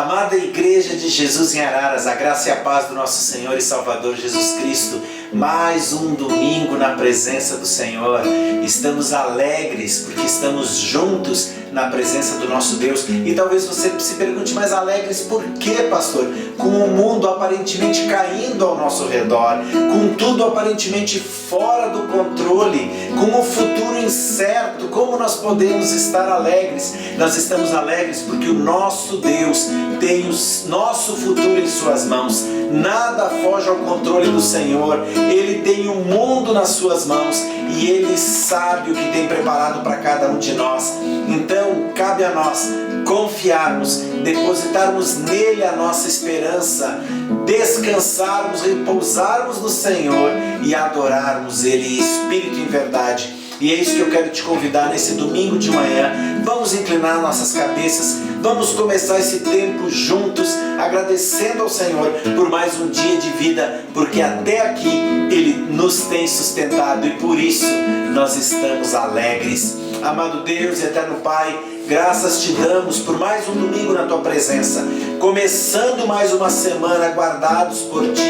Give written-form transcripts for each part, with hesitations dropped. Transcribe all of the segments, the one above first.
Amada Igreja de Jesus em Araras, a graça e a paz do nosso Senhor e Salvador Jesus Cristo, mais um domingo na presença do Senhor. Estamos alegres porque estamos juntos na presença do nosso Deus. E talvez você se pergunte, mas alegres por quê, pastor? Com o mundo aparentemente caindo ao nosso redor, com tudo aparentemente fora do controle, com o futuro incerto, como nós podemos estar alegres? Nós estamos alegres porque o nosso Deus tem o nosso futuro em suas mãos. Nada foge ao controle do Senhor. Ele tem o mundo nas suas mãos e Ele sabe o que tem preparado para cada um de nós. Então, cabe a nós confiarmos, depositarmos nele a nossa esperança, descansarmos, repousarmos no Senhor e adorarmos Ele em espírito e em verdade. E é isso que eu quero te convidar nesse domingo de manhã. Vamos inclinar nossas cabeças, vamos começar esse tempo juntos, agradecendo ao Senhor por mais um dia de vida, porque até aqui Ele nos tem sustentado e por isso nós estamos alegres. Amado Deus e eterno Pai, graças te damos por mais um domingo na Tua presença, começando mais uma semana guardados por Ti,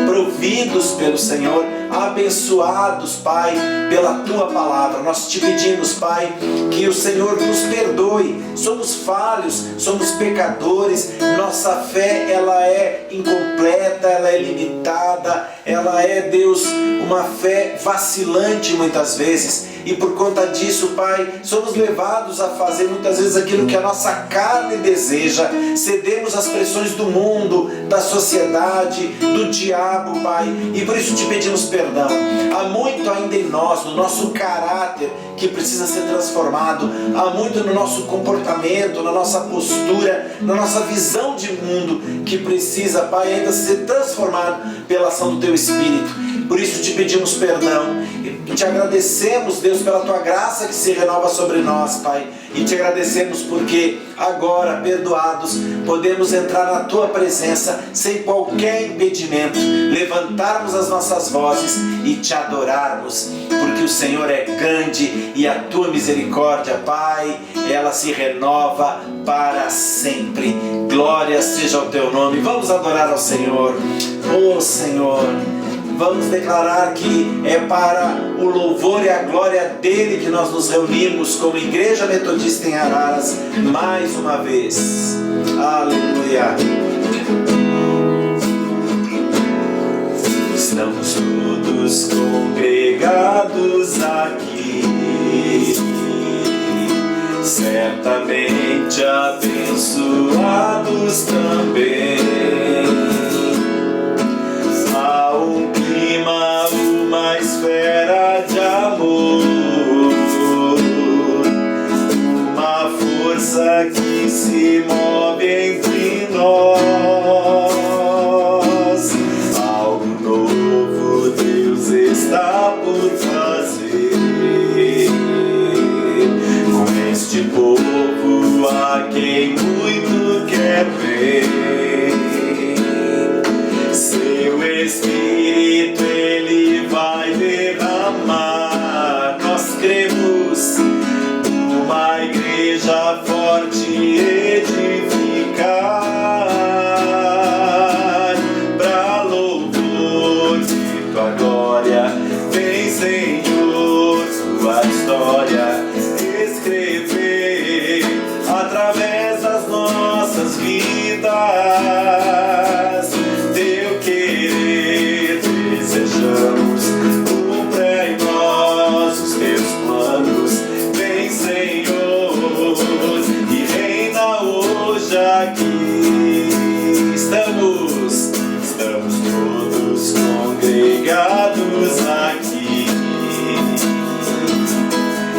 providos pelo Senhor, abençoados, Pai, pela Tua palavra. Nós te pedimos, Pai, que o Senhor nos perdoe. Somos falhos, somos pecadores, nossa fé ela é incompleta, ela é limitada, ela é, Deus, uma fé vacilante muitas vezes. E por conta disso, Pai, somos levados a fazer muitas vezes aquilo que a nossa carne deseja. Cedemos às pressões do mundo, da sociedade, do diabo, Pai. E por isso te pedimos perdão. Há muito ainda em nós, no nosso caráter, que precisa ser transformado. Há muito no nosso comportamento, na nossa postura, na nossa visão de mundo, que precisa, Pai, ainda ser transformado pela ação do Teu Espírito. Por isso te pedimos perdão e te agradecemos, Deus, pela Tua graça que se renova sobre nós, Pai. E te agradecemos porque agora, perdoados, podemos entrar na Tua presença sem qualquer impedimento, levantarmos as nossas vozes e te adorarmos, porque o Senhor é grande e a Tua misericórdia, Pai, ela se renova para sempre. Glória seja ao Teu nome. Vamos adorar ao Senhor. Oh Senhor, vamos declarar que é para o louvor e a glória dEle que nós nos reunimos como Igreja Metodista em Araras mais uma vez. Aleluia! Estamos todos congregados aqui, certamente abençoados também. Há um clima, uma esfera de amor, uma força que se move entre nós. Algo novo Deus está por fazer com este povo a quem muito quer ver. Seu Espírito Ele vai derramar. Nós cremos uma igreja forte edificar pra louvor de Tua glória. Vem, Senhor, Tua história escrever através das nossas vidas. Desejamos, cumpra em nós os Teus planos. Vem, Senhor, e reina hoje aqui. Estamos todos congregados aqui,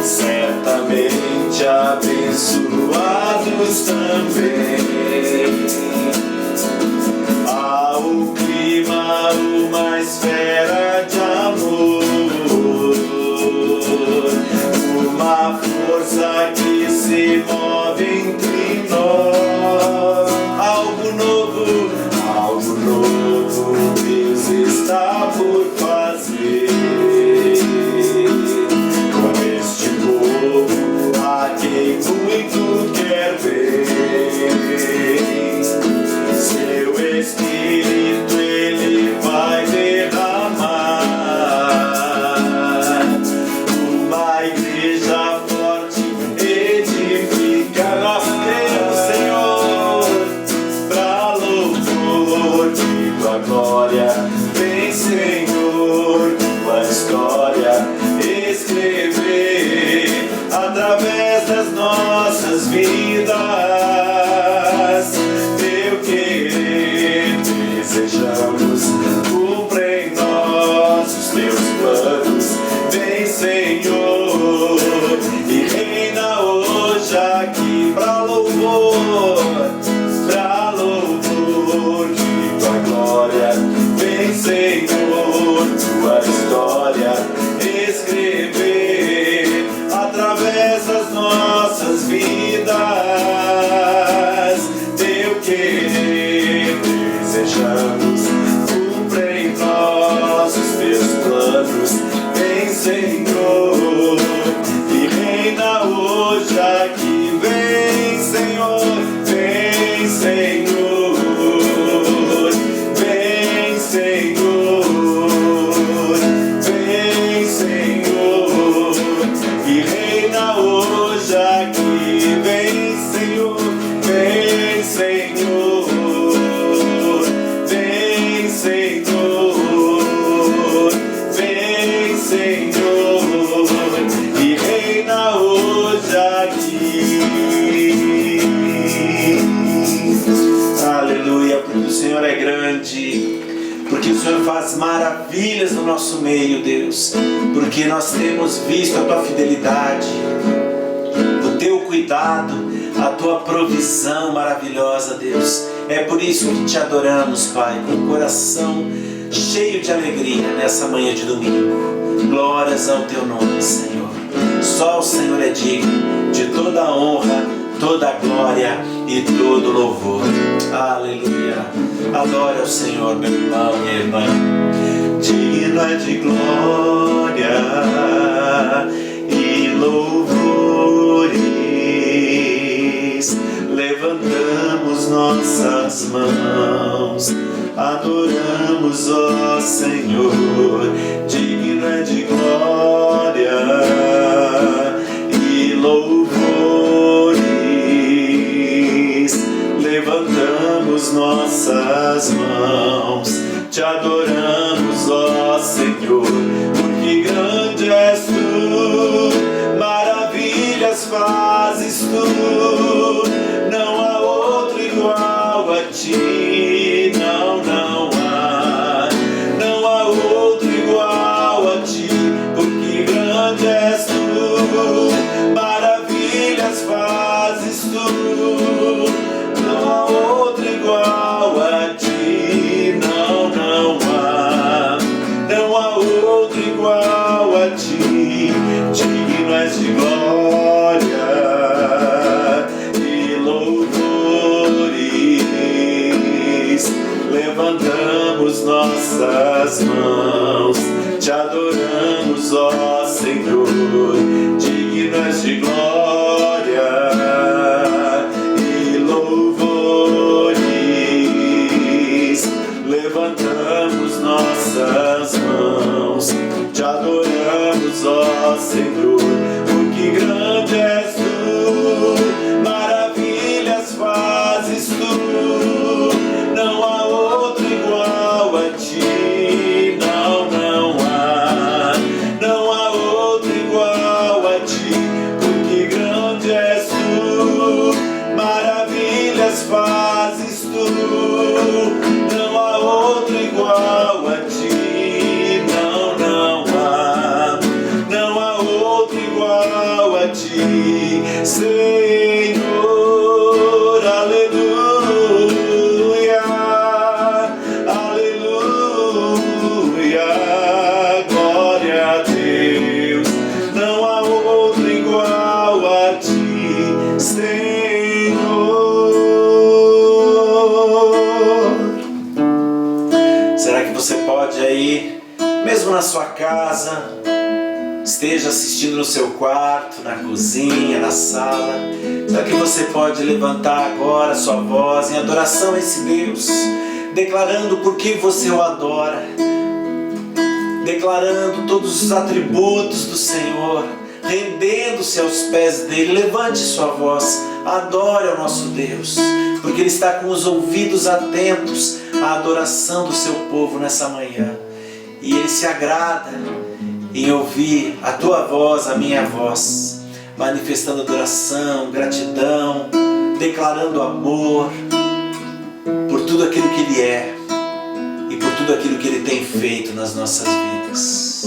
certamente abençoados também. Há um clima, uma esfera de amor, uma força que se move entre nós. Algo novo Deus está por fazer com este povo a quem muito quer ver. vidas, teu querer desejamos, cumpre em nós os teus planos, vem Senhor, e reina hoje aqui, vem Senhor, vem Senhor, vem Senhor, vem Senhor, e reina hoje aqui, vem Senhor, vem Senhor, vem Senhor, vem Senhor, e reina hoje aqui. Aleluia, porque o Senhor é grande, porque o Senhor faz maravilhas no nosso meio, Deus, porque nós temos visto a tua fidelidade, o teu cuidado, a tua provisão maravilhosa, Deus. É por isso que te adoramos, Pai, com o coração cheio de alegria nessa manhã de domingo. Glórias ao teu nome, Senhor. Só o Senhor é digno de toda a honra, toda a glória e todo louvor. Aleluia. Adore ao Senhor, meu irmão, minha irmã. Digno é de glória e louvores. Levantamos nossas mãos, adoramos, ó Senhor. Digno é de glória e louvores. Levantamos nossas mãos, te adoramos, ó Senhor, porque grande és tu, maravilhas fazes tu, não há outro igual a ti, não há, não há outro igual a ti, porque grande és tu, maravilhas fazes tu, não há outro igual a ti, não há, não há outro igual a ti, digno és de glória e louvores. Levantamos nossas mãos, te adoramos, ó Senhor, digno és de glória e louvores. Levantamos nossas mãos, te adoramos, ó Senhor, porque grande és tu, maravilhas fazes tu, não há outro igual a ti, não há, não há outro igual a ti, porque grande és tu, maravilhas fazes tu, não há outro igual a ti, não há, não há outro igual a ti, Senhor, aleluia, aleluia, glória a Deus, não há outro igual a ti, Senhor. Será que você pode aí, mesmo na sua casa, esteja assistindo no seu quarto, na cozinha, na sala, será que você pode levantar agora sua voz em adoração a esse Deus, declarando por que você o adora, declarando todos os atributos do Senhor, rendendo-se aos pés dele? Levante sua voz, adore ao nosso Deus, porque Ele está com os ouvidos atentos à adoração do seu povo nessa manhã, e Ele se agrada em ouvir a tua voz, a minha voz, manifestando adoração, gratidão, declarando amor por tudo aquilo que Ele é e por tudo aquilo que Ele tem feito nas nossas vidas.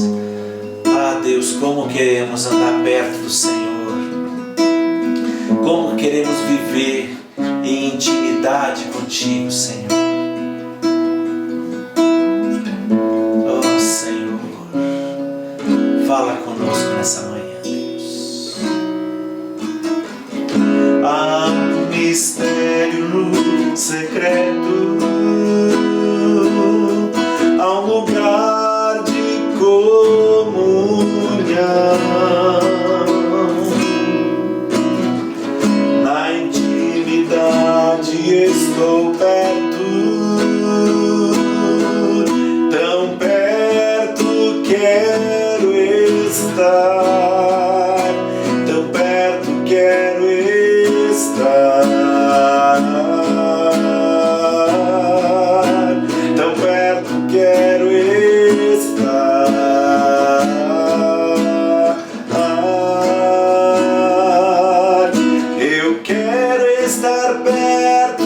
Ah, Deus, como queremos andar perto do Senhor, como queremos viver em intimidade contigo, Senhor. Oh, Senhor, fala conosco nessa manhã, Deus. mistério secreto, a um lugar de comunhão. Na intimidade estou perto, tão perto quero estar, tão perto quero estar, tão perto quero estar. Eu quero estar perto,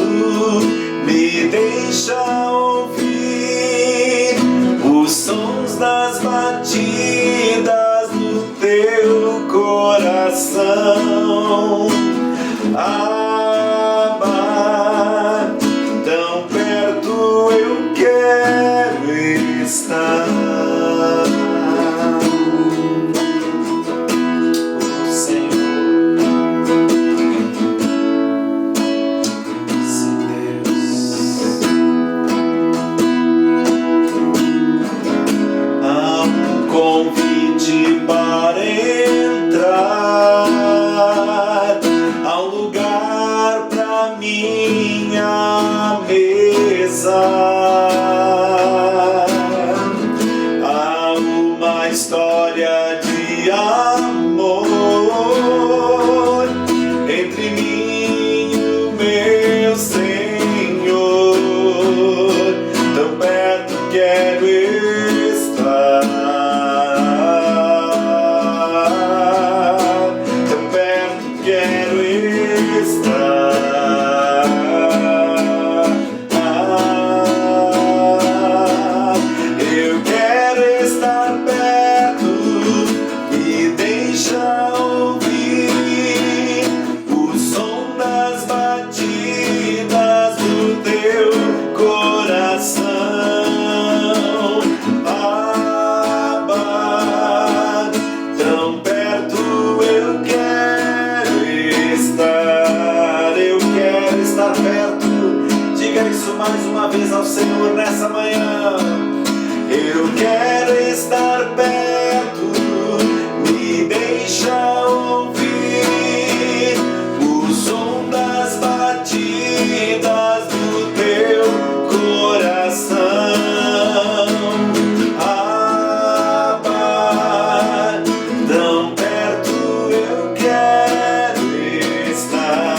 me deixa ouvir os sons das batidas do teu coração. Abba, tão perto eu quero estar. Oh, Senhor, sim, Deus. Há um convite para entrar, há um lugar pra minha mesa, há uma história de amor entre mim e o meu Senhor. Tão perto quero estar, tão perto quero estar. Eu quero estar perto, me deixa ouvir o som das batidas do teu coração. Abba, tão perto eu quero estar, eu quero estar perto. Diga isso mais uma vez ao Senhor nessa manhã. Eu quero estar perto, me deixa ouvir o som das batidas do teu coração. Abba, tão perto eu quero estar.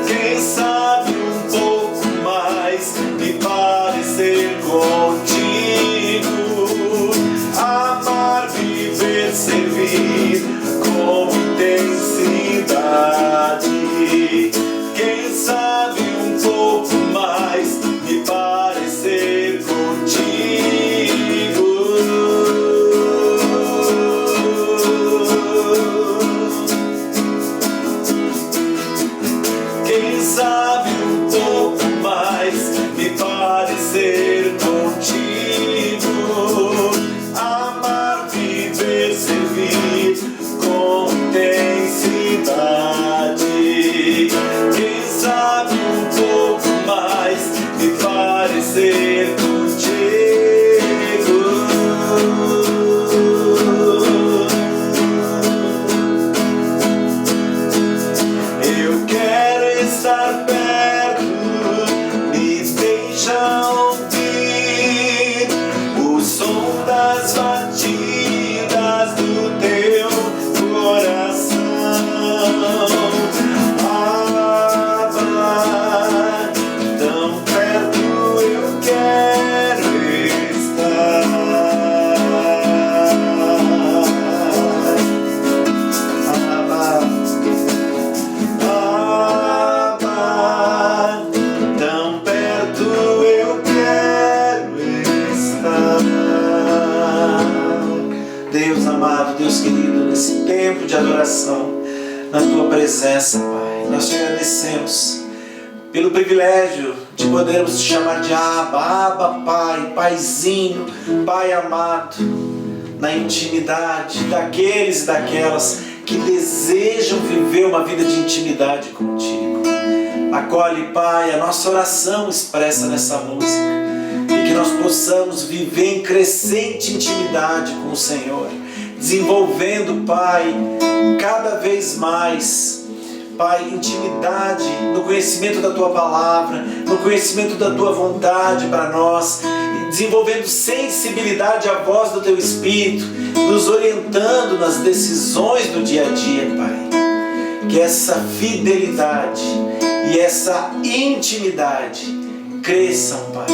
Quem sabe um pouco mais me parecer contigo, amar, viver, servir com intensidade. Quem sabe um pouco mais me parecer contigo. Quem sabe um pouco mais me parecer contigo, amar, viver, servir com intensidade. Quem sabe um pouco mais me parecer contigo. Eu quero estar perto, me deixa ouvir o som das batidas do teu coração. Abba, tão perto eu quero estar. Abba, tão perto eu quero estar. Deus amado, Deus querido, nesse tempo de adoração, na tua presença, Pai, nós te agradecemos pelo privilégio de podermos te chamar de Abba, Abba, Pai, Paizinho, Pai amado. na intimidade daqueles e daquelas que desejam viver uma vida de intimidade contigo. Acolhe, Pai, a nossa oração expressa nessa música, e que nós possamos viver em crescente intimidade com o Senhor, desenvolvendo, Pai, cada vez mais, Pai, intimidade no conhecimento da Tua Palavra, no conhecimento da Tua vontade para nós, desenvolvendo sensibilidade à voz do Teu Espírito, nos orientando nas decisões do dia a dia, Pai. Que essa fidelidade e essa intimidade cresçam, Pai,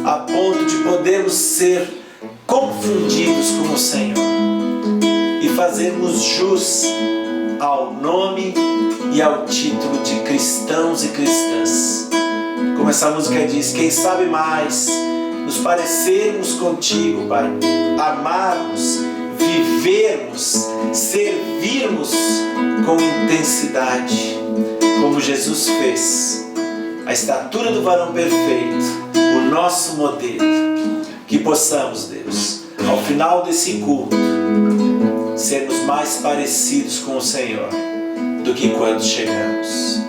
a ponto de podermos ser confundidos com o Senhor e fazermos jus ao nome e ao título de cristãos e cristãs. Como essa música diz, quem sabe mais nos parecermos contigo, Pai, amarmos, vivermos, servirmos com intensidade, como Jesus fez, a estatura do varão perfeito, o nosso modelo. Que possamos, Deus, ao final desse culto, sermos mais parecidos com o Senhor do que quando chegamos.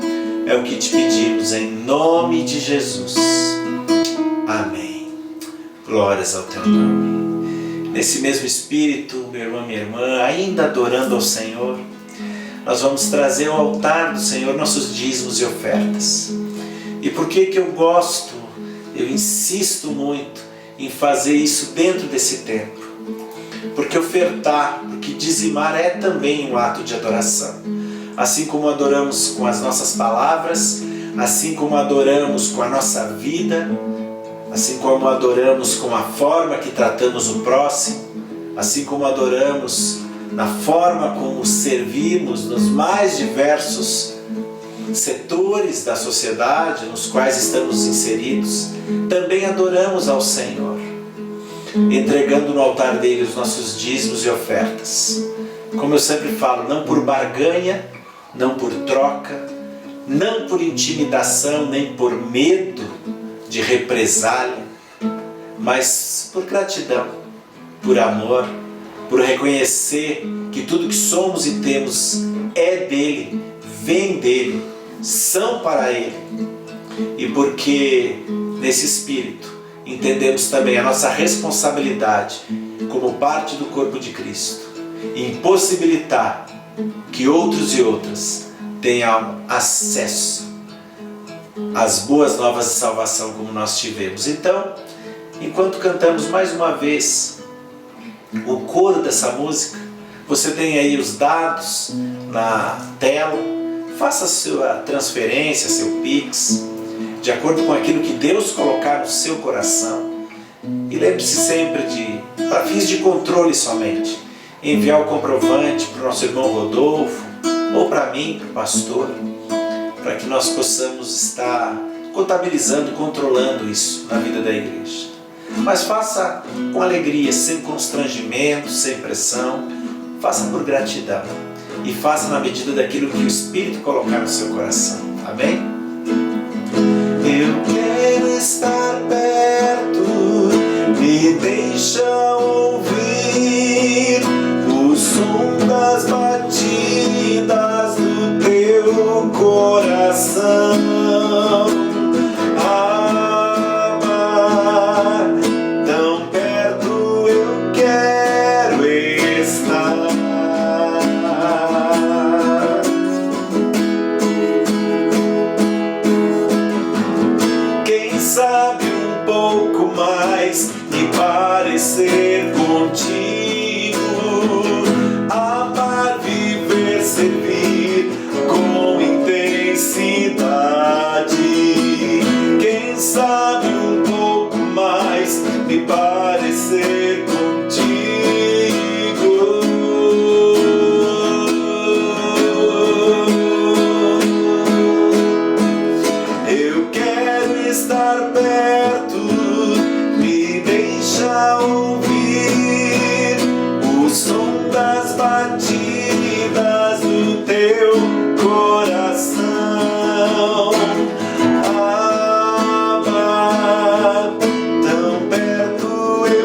É o que te pedimos em nome de Jesus. Amém. Glórias ao teu nome. Nesse mesmo espírito, meu irmão, minha irmã, ainda adorando ao Senhor, nós vamos trazer ao altar do Senhor nossos dízimos e ofertas. E por que eu gosto, eu insisto muito em fazer isso dentro desse tempo? Porque ofertar, porque dizimar é também um ato de adoração. Assim como adoramos com as nossas palavras, assim como adoramos com a nossa vida, assim como adoramos com a forma que tratamos o próximo, assim como adoramos na forma como servimos nos mais diversos setores da sociedade nos quais estamos inseridos, também adoramos ao Senhor, entregando no altar dele os nossos dízimos e ofertas. Como eu sempre falo, não por barganha, não por troca, não por intimidação, nem por medo de represália, mas por gratidão, por amor, por reconhecer que tudo que somos e temos é dele, vem dele, são para ele. E porque nesse espírito entendemos também a nossa responsabilidade como parte do corpo de Cristo em possibilitar que outros e outras tenham acesso às boas novas de salvação como nós tivemos. Então, enquanto cantamos mais uma vez o coro dessa música, você tem aí os dados na tela. Faça a sua transferência, seu Pix, de acordo com aquilo que Deus colocar no seu coração. E lembre-se sempre de, para fins de controle somente, enviar o comprovante para o nosso irmão Rodolfo, ou para mim, para o pastor, para que nós possamos estar contabilizando, controlando isso na vida da igreja. Mas faça com alegria, sem constrangimento, sem pressão, faça por gratidão. E faça na medida daquilo que o Espírito colocar no seu coração. Amém? Eu quero estar perto, me deixa ouvir o som das batidas do teu coração. Ser contigo, amar, viver, servir com intensidade. Quem sabe um pouco mais me parecer contigo. Eu quero estar perto, me deixa ouvir o som das batidas do teu coração. Amar, tão perto eu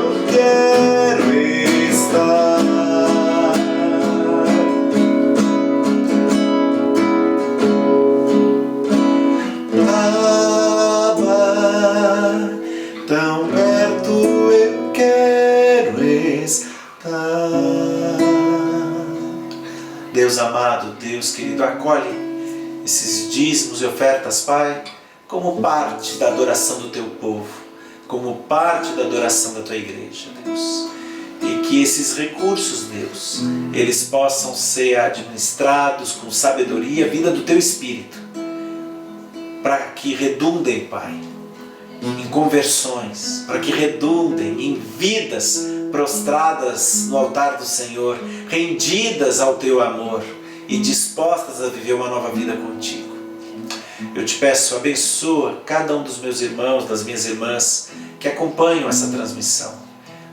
Deus amado, Deus querido, acolhe esses dízimos e ofertas, Pai, como parte da adoração do Teu povo, como parte da adoração da Tua igreja, Deus. E que esses recursos, Deus, eles possam ser administrados com sabedoria, vinda do Teu Espírito, para que redundem, Pai, em conversões, para que redundem em vidas prostradas no altar do Senhor, rendidas ao Teu amor e dispostas a viver uma nova vida contigo. Eu te peço, abençoa cada um dos meus irmãos, das minhas irmãs que acompanham essa transmissão.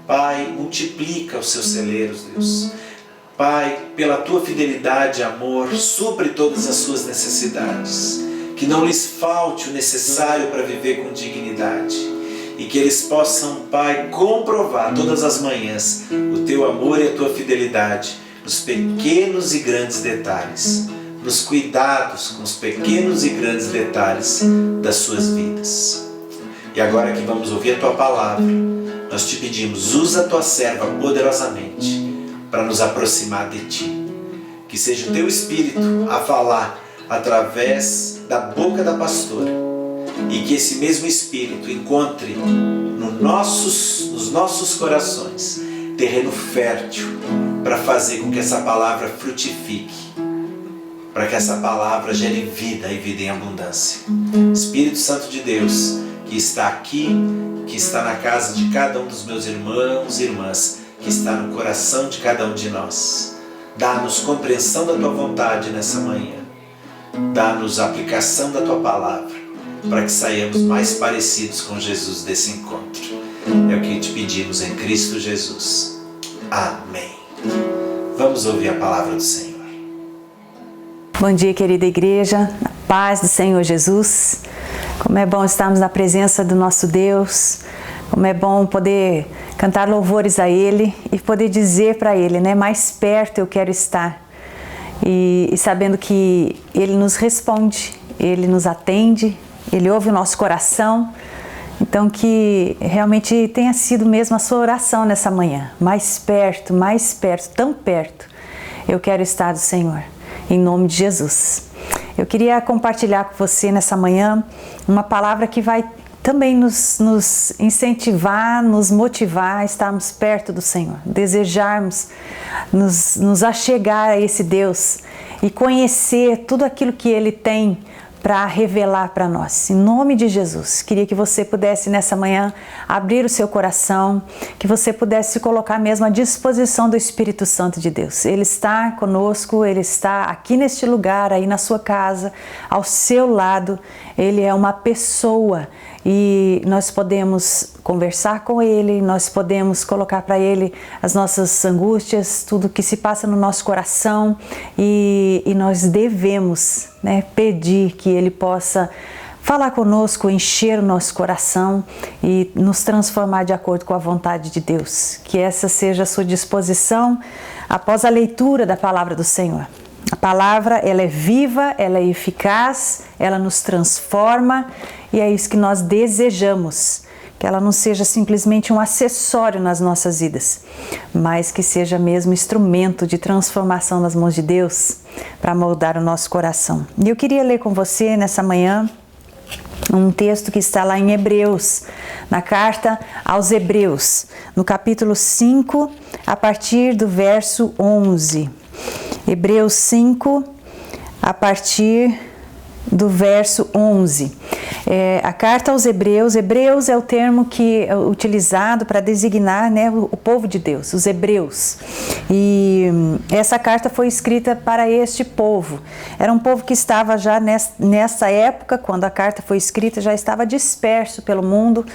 Pai, multiplica os seus celeiros, Deus. Pai, pela Tua fidelidade e amor, supre todas as suas necessidades. Que não lhes falte o necessário para viver com dignidade. E que eles possam, Pai, comprovar todas as manhãs o Teu amor e a Tua fidelidade nos pequenos e grandes detalhes, nos cuidados com os pequenos e grandes detalhes das suas vidas. E agora que vamos ouvir a Tua palavra, nós te pedimos, usa a Tua serva poderosamente para nos aproximar de Ti. Que seja o Teu Espírito a falar através da boca da pastora, e que esse mesmo Espírito encontre nos nossos corações terreno fértil para fazer com que essa palavra frutifique, para que essa palavra gere vida e vida em abundância. Espírito Santo de Deus, que está aqui, que está na casa de cada um dos meus irmãos e irmãs, que está no coração de cada um de nós, dá-nos compreensão da Tua vontade nessa manhã, dá-nos a aplicação da Tua palavra, para que saiamos mais parecidos com Jesus desse encontro. É o que te pedimos em Cristo Jesus. Amém. Vamos ouvir a palavra do Senhor. Bom dia, querida igreja, na paz do Senhor Jesus. Como é bom estarmos na presença do nosso Deus. Como é bom poder cantar louvores a Ele e poder dizer para Ele, né, mais perto eu quero estar. E sabendo que Ele nos responde, Ele nos atende, Ele ouve o nosso coração. Então que realmente tenha sido mesmo a sua oração nessa manhã. Mais perto, tão perto eu quero estar do Senhor, em nome de Jesus. Eu queria compartilhar com você nessa manhã uma palavra que vai também nos incentivar, nos motivar a estarmos perto do Senhor, desejarmos nos achegar a esse Deus e conhecer tudo aquilo que Ele tem para revelar para nós. Em nome de Jesus, queria que você pudesse nessa manhã abrir o seu coração, que você pudesse se colocar mesmo à disposição do Espírito Santo de Deus. Ele está conosco, Ele está aqui neste lugar, aí na sua casa, ao seu lado. Ele é uma pessoa e nós podemos conversar com Ele, nós podemos colocar para Ele as nossas angústias, tudo que se passa no nosso coração e nós devemos, né, pedir que Ele possa falar conosco, encher o nosso coração e nos transformar de acordo com a vontade de Deus. Que essa seja a sua disposição após a leitura da palavra do Senhor. A palavra, ela é viva, ela é eficaz, ela nos transforma e é isso que nós desejamos. Que ela não seja simplesmente um acessório nas nossas vidas, mas que seja mesmo instrumento de transformação nas mãos de Deus para moldar o nosso coração. E eu queria ler com você nessa manhã um texto que está lá em Hebreus, na carta aos Hebreus, no capítulo 5, a partir do verso 11. Hebreus 5, a partir do verso 11. A carta aos Hebreus, Hebreus é o termo que é utilizado para designar, né, o povo de Deus, os hebreus. E essa carta foi escrita para este povo. Era um povo que estava já nessa época, quando a carta foi escrita, já estava disperso pelo mundo,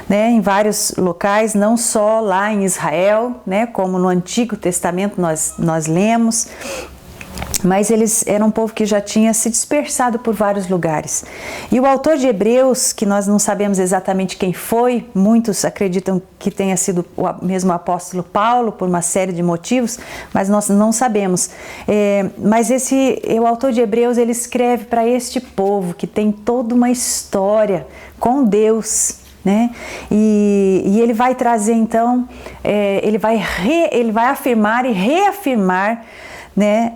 né, em vários locais, não só lá em Israel, né, como no Antigo Testamento nós lemos. Mas eles eram um povo que já tinha se dispersado por vários lugares. E o autor de Hebreus, que nós não sabemos exatamente quem foi, muitos acreditam que tenha sido o mesmo apóstolo Paulo, por uma série de motivos, mas nós não sabemos. Mas o autor de Hebreus, ele escreve para este povo que tem toda uma história com Deus, né? E ele vai trazer então, ele vai afirmar e reafirmar, né,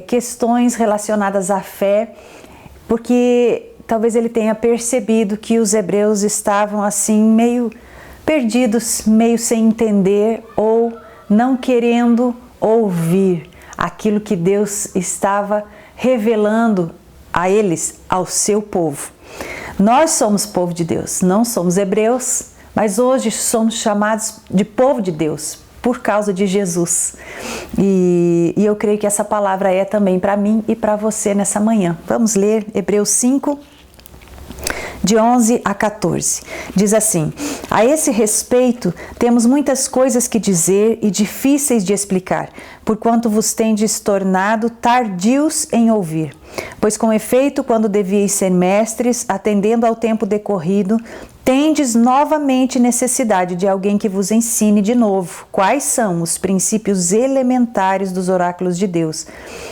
questões relacionadas à fé, porque talvez ele tenha percebido que os hebreus estavam assim meio perdidos, meio sem entender ou não querendo ouvir aquilo que Deus estava revelando a eles, ao seu povo. Nós somos povo de Deus, não somos hebreus, mas hoje somos chamados de povo de Deus por causa de Jesus. E eu creio que essa palavra é também para mim e para você nessa manhã. Vamos ler Hebreus 5, de 11 a 14. Diz assim: a esse respeito, temos muitas coisas que dizer e difíceis de explicar, porquanto vos tendes tornado tardios em ouvir. Pois com efeito, quando devíeis ser mestres, atendendo ao tempo decorrido, tendes novamente necessidade de alguém que vos ensine de novo quais são os princípios elementares dos oráculos de Deus.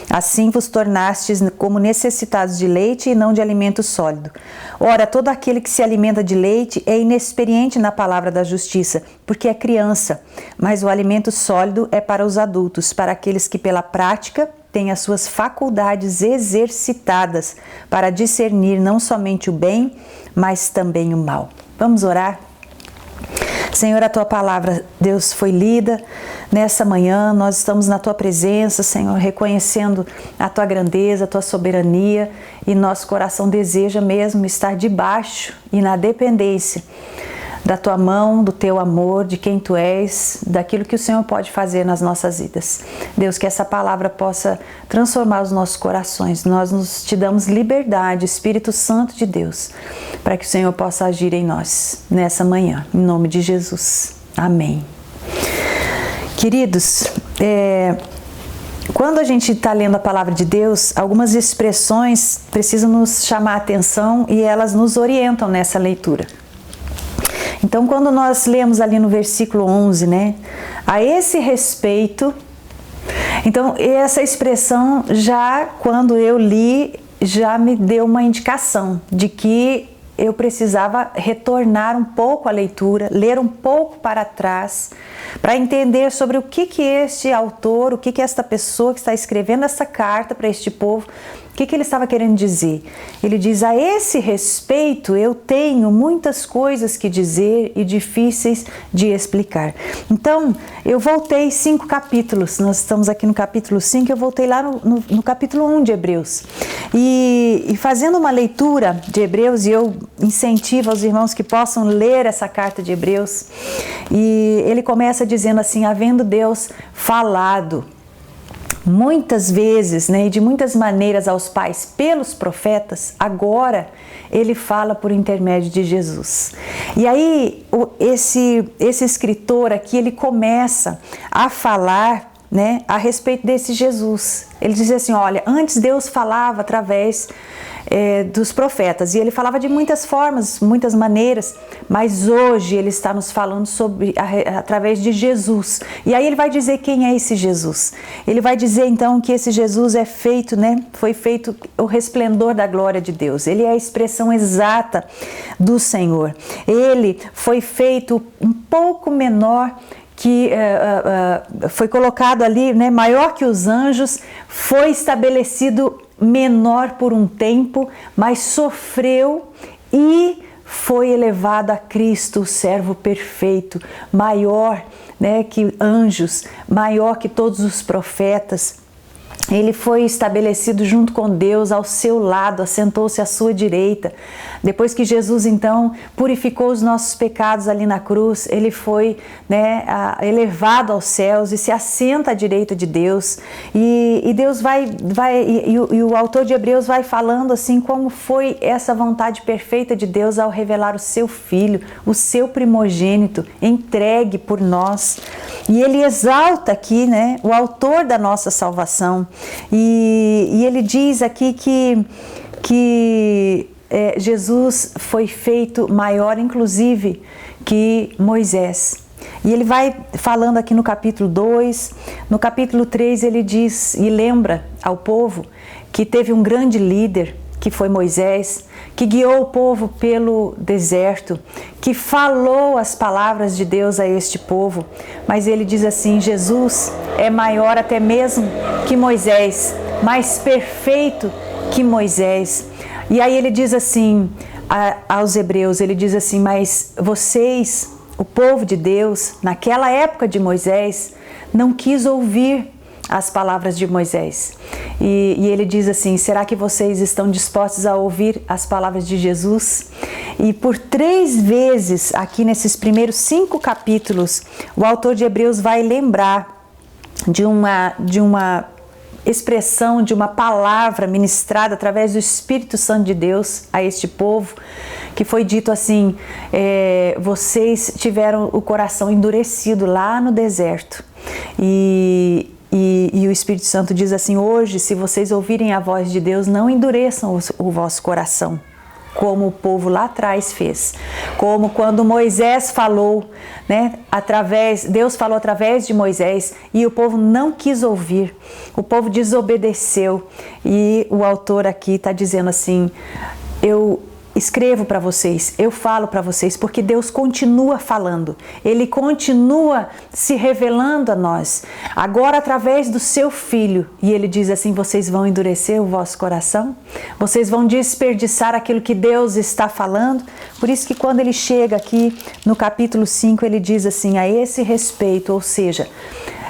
Assim vos tornastes como necessitados de leite e não de alimento sólido. Ora, todo aquele que se alimenta de leite é inexperiente na palavra da justiça, porque é criança, mas o alimento sólido é para os adultos, para aqueles que pela prática têm as suas faculdades exercitadas para discernir não somente o bem, mas também o mal. Vamos orar? Senhor, a Tua palavra, Deus, foi lida nessa manhã, nós estamos na Tua presença, Senhor, reconhecendo a Tua grandeza, a Tua soberania, e nosso coração deseja mesmo estar debaixo e na dependência da Tua mão, do Teu amor, de quem Tu és, daquilo que o Senhor pode fazer nas nossas vidas. Deus, que essa palavra possa transformar os nossos corações. Nós te damos liberdade, Espírito Santo de Deus, para que o Senhor possa agir em nós nessa manhã, em nome de Jesus. Amém. Queridos, quando a gente está lendo a palavra de Deus, algumas expressões precisam nos chamar a atenção e elas nos orientam nessa leitura. Então, quando nós lemos ali no versículo 11, né? A esse respeito, então essa expressão já, quando eu li, já me deu uma indicação de que eu precisava retornar um pouco à leitura, ler um pouco para trás, para entender sobre o que este autor, o que esta pessoa que está escrevendo essa carta para este povo, o que ele estava querendo dizer. Ele diz: a esse respeito eu tenho muitas coisas que dizer e difíceis de explicar. Então, eu voltei 5 capítulos, nós estamos aqui no capítulo 5, eu voltei lá no capítulo 1 de Hebreus. E fazendo uma leitura de Hebreus, e eu incentivo aos irmãos que possam ler essa carta de Hebreus, e ele começa dizendo assim: havendo Deus falado muitas vezes, né, e de muitas maneiras aos pais pelos profetas, agora ele fala por intermédio de Jesus. E aí esse escritor aqui, ele começa a falar, né, a respeito desse Jesus. Ele diz assim: olha, antes Deus falava através dos profetas, e ele falava de muitas formas, muitas maneiras, mas hoje ele está nos falando através de Jesus. E aí ele vai dizer quem é esse Jesus. Ele vai dizer então que esse Jesus é feito, né? Foi feito o resplendor da glória de Deus. Ele é a expressão exata do Senhor. Ele foi feito um pouco menor, que foi colocado ali, né, maior que os anjos, foi estabelecido menor por um tempo, mas sofreu e foi elevado a Cristo, o servo perfeito, maior, né, que anjos, maior que todos os profetas. Ele foi estabelecido junto com Deus ao seu lado, assentou-se à sua direita. Depois que Jesus então purificou os nossos pecados ali na cruz, ele foi, né, elevado aos céus e se assenta à direita de Deus. E Deus e o autor de Hebreus vai falando assim como foi essa vontade perfeita de Deus ao revelar o seu Filho, o seu primogênito, entregue por nós. E ele exalta aqui, né, o autor da nossa salvação. E ele diz aqui que Jesus foi feito maior, inclusive, que Moisés. E ele vai falando aqui no capítulo 2, no capítulo 3 ele diz e lembra ao povo que teve um grande líder, que foi Moisés, que guiou o povo pelo deserto, que falou as palavras de Deus a este povo. Mas ele diz assim: Jesus é maior até mesmo que Moisés, mais perfeito que Moisés. E aí ele diz assim aos hebreus, ele diz assim: mas vocês, o povo de Deus, naquela época de Moisés, não quis ouvir as palavras de Moisés. E ele diz assim: será que vocês estão dispostos a ouvir as palavras de Jesus? E por 3 vezes, aqui nesses primeiros 5 capítulos, o autor de Hebreus vai lembrar de uma expressão, de uma palavra ministrada através do Espírito Santo de Deus a este povo, que foi dito assim: vocês tiveram o coração endurecido lá no deserto. E o Espírito Santo diz assim: hoje, se vocês ouvirem a voz de Deus, não endureçam o vosso coração, como o povo lá atrás fez. Como quando Moisés falou, né, Deus falou através de Moisés e o povo não quis ouvir, o povo desobedeceu. E o autor aqui está dizendo assim: eu escrevo para vocês, eu falo para vocês, porque Deus continua falando, Ele continua se revelando a nós, agora através do seu Filho. E Ele diz assim: vocês vão endurecer o vosso coração? Vocês vão desperdiçar aquilo que Deus está falando? Por isso que quando Ele chega aqui no capítulo 5, Ele diz assim, a esse respeito, ou seja,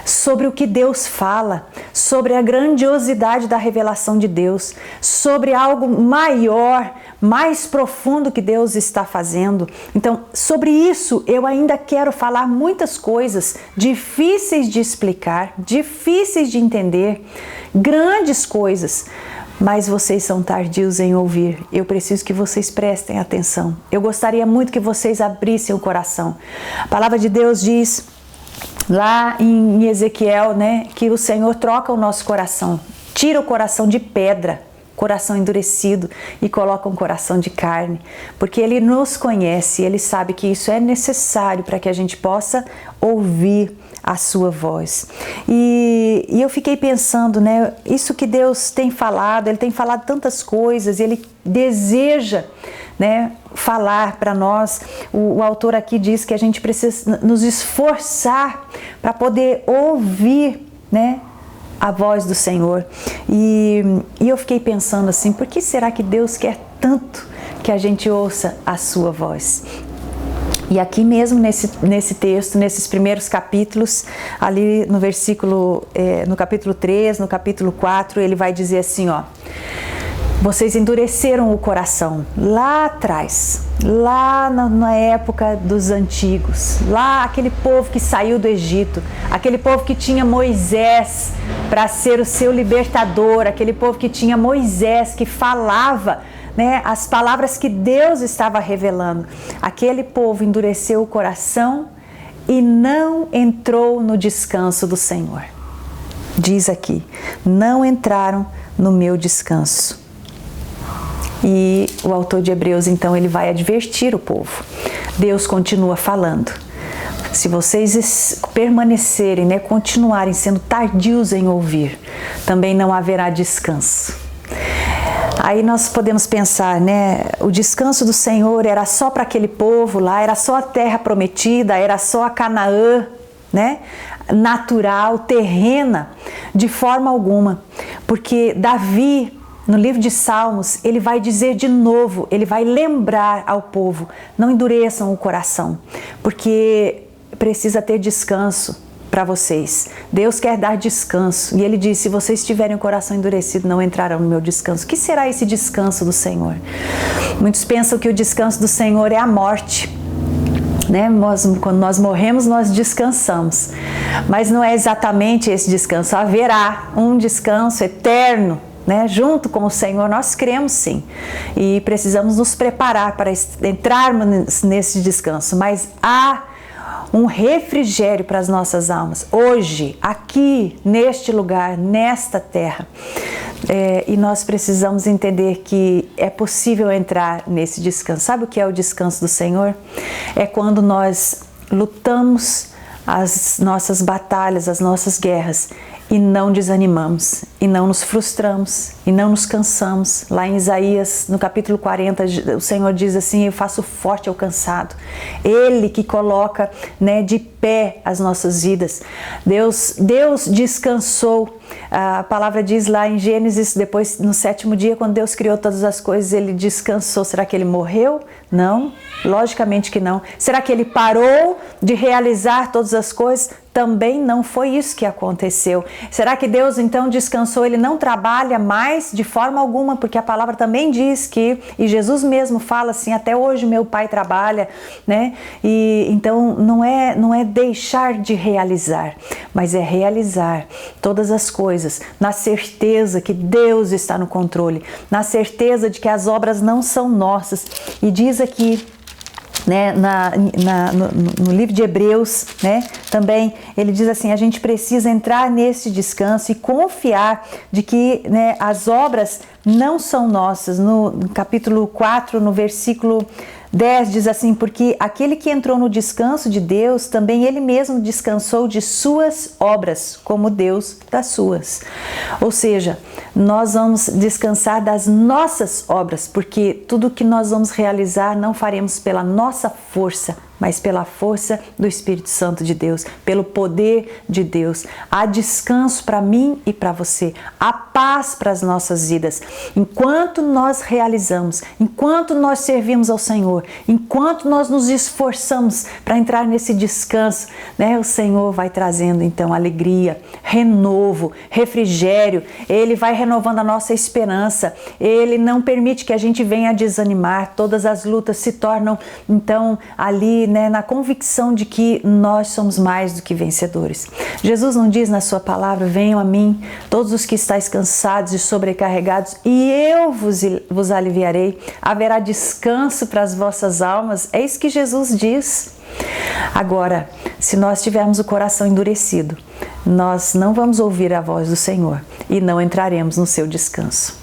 sobre o que Deus fala, sobre a grandiosidade da revelação de Deus, sobre algo maior, mais profundo que Deus está fazendo. Então, sobre isso eu ainda quero falar muitas coisas difíceis de explicar, difíceis de entender, grandes coisas, mas vocês são tardios em ouvir. Eu preciso que vocês prestem atenção. Eu gostaria muito que vocês abrissem o coração. A palavra de Deus diz lá em Ezequiel, né, que o Senhor troca o nosso coração, tira o coração de pedra, coração endurecido, e coloca um coração de carne, porque Ele nos conhece, Ele sabe que isso é necessário para que a gente possa ouvir a sua voz. E eu fiquei pensando, né, isso que Deus tem falado, Ele tem falado tantas coisas, Ele deseja, né, falar para nós. O autor aqui diz que a gente precisa nos esforçar para poder ouvir, né, a voz do Senhor. E eu fiquei pensando assim: por que será que Deus quer tanto que a gente ouça a sua voz? E aqui mesmo nesse texto, nesses primeiros capítulos, ali no no capítulo 3, no capítulo 4, ele vai dizer assim, ó: vocês endureceram o coração lá atrás, lá na época dos antigos, lá aquele povo que saiu do Egito, aquele povo que tinha Moisés para ser o seu libertador, aquele povo que tinha Moisés que falava, né, as palavras que Deus estava revelando. Aquele povo endureceu o coração e não entrou no descanso do Senhor. Diz aqui: não entraram no meu descanso. E o autor de Hebreus, então, ele vai advertir o povo. Deus continua falando: se vocês permanecerem, né, continuarem sendo tardios em ouvir, também não haverá descanso. Aí nós podemos pensar, né, o descanso do Senhor era só para aquele povo lá, era só a terra prometida, era só a Canaã, né, natural, terrena, de forma alguma. Porque Davi, no livro de Salmos, ele vai dizer de novo, ele vai lembrar ao povo: não endureçam o coração, porque precisa ter descanso para vocês. Deus quer dar descanso. E Ele diz: se vocês tiverem o coração endurecido, não entrarão no meu descanso. O que será esse descanso do Senhor? Muitos pensam que o descanso do Senhor é a morte, né? Quando nós morremos, nós descansamos. Mas não é exatamente esse descanso. Haverá um descanso eterno, né? Junto com o Senhor. Nós cremos sim, e precisamos nos preparar para entrarmos nesse descanso, mas há um refrigério para as nossas almas, hoje, aqui, neste lugar, nesta terra. E nós precisamos entender que é possível entrar nesse descanso. Sabe o que é o descanso do Senhor? É quando nós lutamos as nossas batalhas, as nossas guerras e não desanimamos, e não nos frustramos, e não nos cansamos. Lá em Isaías, no capítulo 40, o Senhor diz assim: eu faço forte ao cansado. Ele que coloca, né, de pé as nossas vidas. Deus descansou. A palavra diz lá em Gênesis, depois no 7º dia, quando Deus criou todas as coisas, ele descansou. Será que ele morreu? Não, logicamente que não. Será que ele parou de realizar todas as coisas? Também não foi isso que aconteceu. Será que Deus então descansou? Ele não trabalha mais de forma alguma, porque a palavra também diz que, e Jesus mesmo fala assim: até hoje meu Pai trabalha, né? E então não é deixar de realizar, mas é realizar todas as coisas na certeza que Deus está no controle, na certeza de que as obras não são nossas. E diz aqui, né, no livro de Hebreus, né, também ele diz assim: a gente precisa entrar nesse descanso e confiar de que, né, as obras não são nossas. No capítulo 4, no versículo 10 diz assim: porque aquele que entrou no descanso de Deus, também ele mesmo descansou de suas obras, como Deus das suas. Ou seja, nós vamos descansar das nossas obras, porque tudo que nós vamos realizar não faremos pela nossa força, mas pela força do Espírito Santo de Deus, pelo poder de Deus. Há descanso para mim e para você, há paz para as nossas vidas. Enquanto nós realizamos, enquanto nós servimos ao Senhor, enquanto nós nos esforçamos para entrar nesse descanso, né, o Senhor vai trazendo então alegria, renovo, refrigério. Ele vai renovando a nossa esperança. Ele não permite que a gente venha a desanimar. Todas as lutas se tornam então ali, né, na convicção de que nós somos mais do que vencedores. Jesus não diz na sua palavra: venham a mim todos os que estáis cansados e sobrecarregados, e eu vos aliviarei. Haverá descanso para as vossas almas. É isso que Jesus diz. Agora, se nós tivermos o coração endurecido, nós não vamos ouvir a voz do Senhor e não entraremos no seu descanso.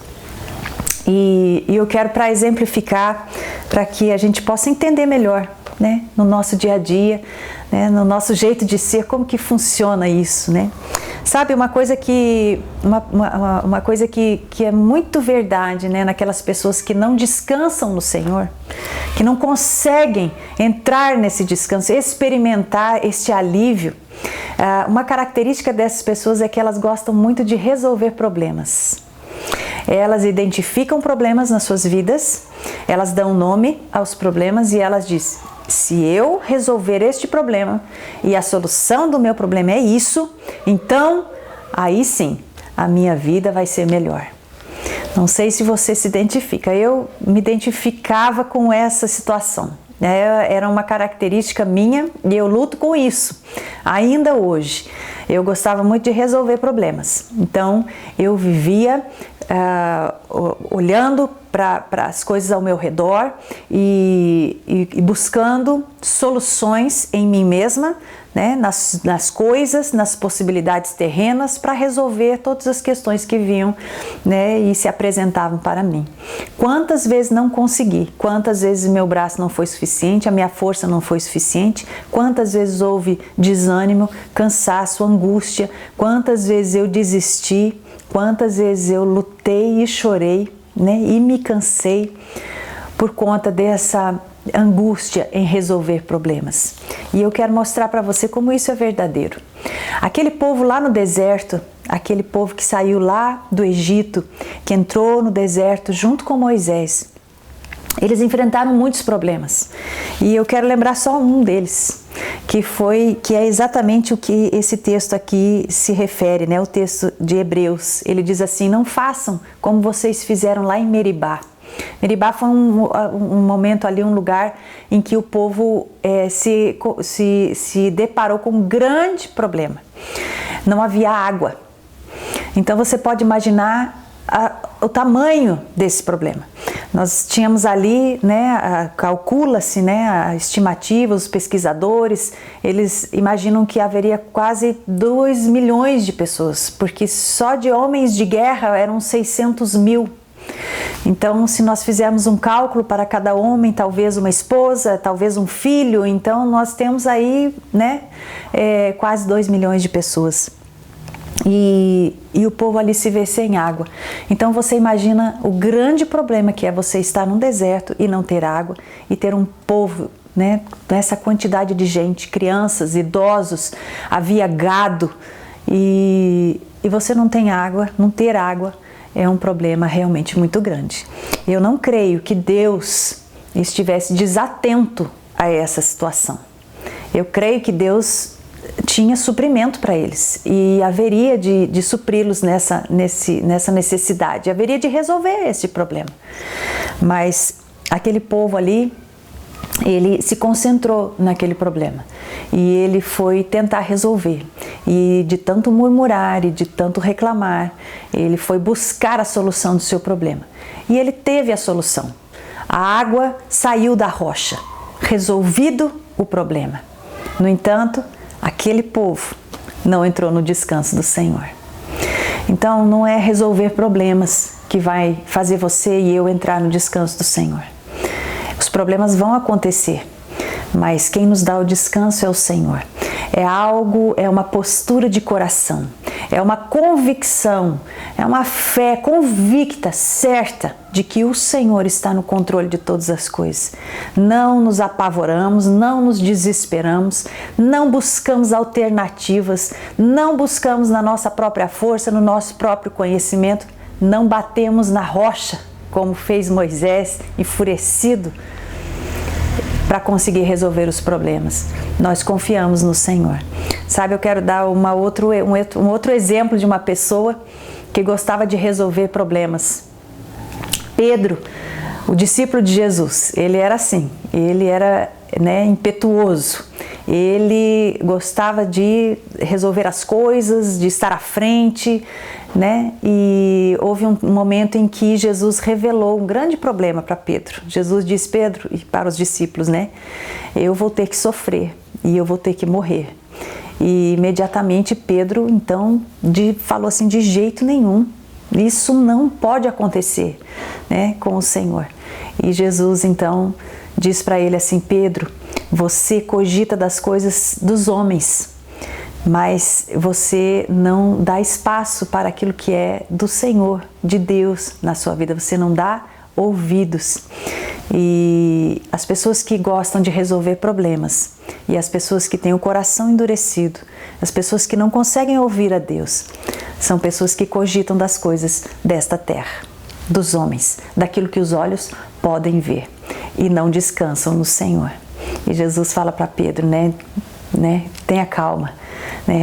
E eu quero, para exemplificar, para que a gente possa entender melhor, né, no nosso dia a dia, né, no nosso jeito de ser, como que funciona isso, né? Sabe, uma coisa que é muito verdade, né, naquelas pessoas que não descansam no Senhor, que não conseguem entrar nesse descanso, experimentar este alívio. Uma característica dessas pessoas é que elas gostam muito de resolver problemas. Elas identificam problemas nas suas vidas, elas dão nome aos problemas e elas dizem: se eu resolver este problema e a solução do meu problema é isso, então aí sim a minha vida vai ser melhor. Não sei se você se identifica, eu me identificava com essa situação. Era uma característica minha e eu luto com isso ainda hoje. Eu gostava muito de resolver problemas, então eu vivia olhando para as coisas ao meu redor e buscando soluções em mim mesma, né, nas coisas, nas possibilidades terrenas, para resolver todas as questões que vinham, né, e se apresentavam para mim. Quantas vezes não consegui? Quantas vezes meu braço não foi suficiente, a minha força não foi suficiente? Quantas vezes houve desânimo, cansaço, angústia? Quantas vezes eu desisti? Quantas vezes eu lutei e chorei, né, e me cansei por conta dessa angústia em resolver problemas. E eu quero mostrar para você como isso é verdadeiro. Aquele povo lá no deserto, aquele povo que saiu lá do Egito, que entrou no deserto junto com Moisés, eles enfrentaram muitos problemas. E eu quero lembrar só um deles, que é exatamente o que esse texto aqui se refere, né? O texto de Hebreus. Ele diz assim: não façam como vocês fizeram lá em Meribá. Meribá foi um momento ali, um lugar em que o povo se deparou com um grande problema. Não havia água. Então você pode imaginar o tamanho desse problema. Nós tínhamos ali, né, calcula-se, né, a estimativa, os pesquisadores, eles imaginam que haveria quase 2 milhões de pessoas, porque só de homens de guerra eram 600 mil. Então, se nós fizermos um cálculo para cada homem, talvez uma esposa, talvez um filho, então nós temos aí, né, quase 2 milhões de pessoas. e o povo ali se vê sem água. Então você imagina o grande problema que é você estar num deserto e não ter água, e ter um povo, né, essa quantidade de gente, crianças, idosos, havia gado, e você não tem água. Não ter água é um problema realmente muito grande. Eu não creio que Deus estivesse desatento a essa situação. Eu creio que Deus tinha suprimento para eles e haveria de supri-los nessa necessidade, haveria de resolver esse problema. Mas aquele povo ali, ele se concentrou naquele problema e ele foi tentar resolver. E de tanto murmurar e de tanto reclamar, ele foi buscar a solução do seu problema. E ele teve a solução. A água saiu da rocha, resolvido o problema. No entanto, aquele povo não entrou no descanso do Senhor. Então, não é resolver problemas que vai fazer você e eu entrar no descanso do Senhor. Os problemas vão acontecer, mas quem nos dá o descanso é o Senhor. É uma postura de coração, é uma convicção, é uma fé convicta, certa, de que o Senhor está no controle de todas as coisas. Não nos apavoramos, não nos desesperamos, não buscamos alternativas, não buscamos na nossa própria força, no nosso próprio conhecimento, não batemos na rocha, como fez Moisés, enfurecido, para conseguir resolver os problemas. Nós confiamos no Senhor. Sabe, eu quero dar um outro exemplo de uma pessoa que gostava de resolver problemas. Pedro, o discípulo de Jesus, ele era assim, ele era, impetuoso, ele gostava de resolver as coisas, de estar à frente, e houve um momento em que Jesus revelou um grande problema para Pedro. Jesus disse: Pedro, e para os discípulos, eu vou ter que sofrer e eu vou ter que morrer. E imediatamente Pedro, então, falou assim: de jeito nenhum, isso não pode acontecer, com o Senhor. E Jesus, então, diz para ele assim: Pedro, você cogita das coisas dos homens, mas você não dá espaço para aquilo que é do Senhor, de Deus na sua vida. Você não dá ouvidos. E as pessoas que gostam de resolver problemas, e as pessoas que têm o coração endurecido, as pessoas que não conseguem ouvir a Deus, são pessoas que cogitam das coisas desta terra, dos homens, daquilo que os olhos podem ver, e não descansam no Senhor. E Jesus fala para Pedro, tenha calma,